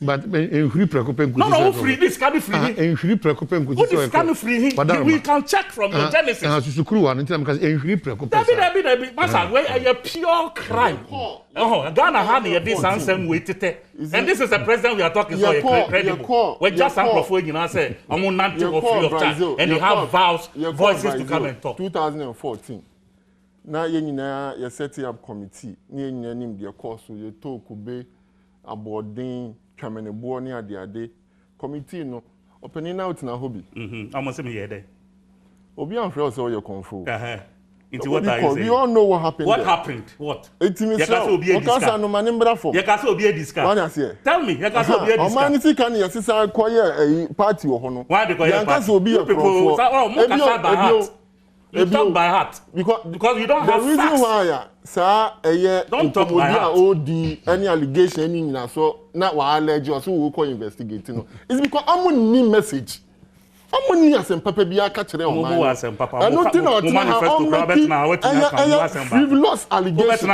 But in free preoccupation. No, free. This can be free. In free preoccupation. This can be free. We can check from your genesis. Because in free preoccupation. Debbie. Masa, where a pure crime. Ghana had this answer waited. And this is the president we are talking so credible. We just have for you know say I'm on free of charge and they have voices to come and talk. 2014. Now you setting up committee. You name the course you talk be aboarding Chamene Borni at the day. Committee no opening out na hobby. I'm say me here there. Obi and friends all your control. Into what are you saying? We all know what happened. What there. happened? What? It means so. Okasa no manimbra for. Yakaso obi edisca. What is here? Tell me. Yakaso obi edisca. Omanisi kan yesisa koye party wo hono. Why they call you party? Yakaso obi for. You talk by heart. Because you don't have facts. The reason why sir don't talk by heart. OD any allegation any so na wa allege so we call investigate no. It's because I'm need message. I'm need asem papa bia ka kire o man. I don't think I frivolous allegation.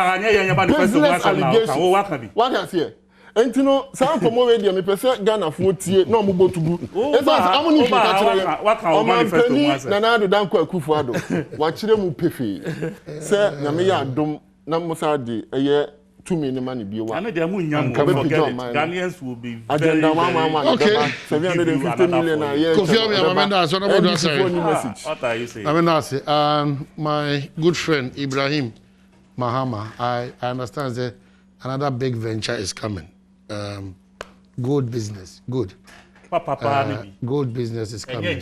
What has here? And you know, some from already me person Ghana for tie na mo botugu. In fact, I'm need ka kire. What can manifesto na do dan kwa Akufo-Addo. Wa kire mu pefe. Say na me ya dom na mo sa de eye tumi ni mani bi wa. And they mu nyam forget it. Ghanaians will be very okay. 750 million a year. What are you saying? I mean, I say, my good friend Ibrahim Mahama, I understand that another big venture is coming. Gold business, good. Gold business is coming.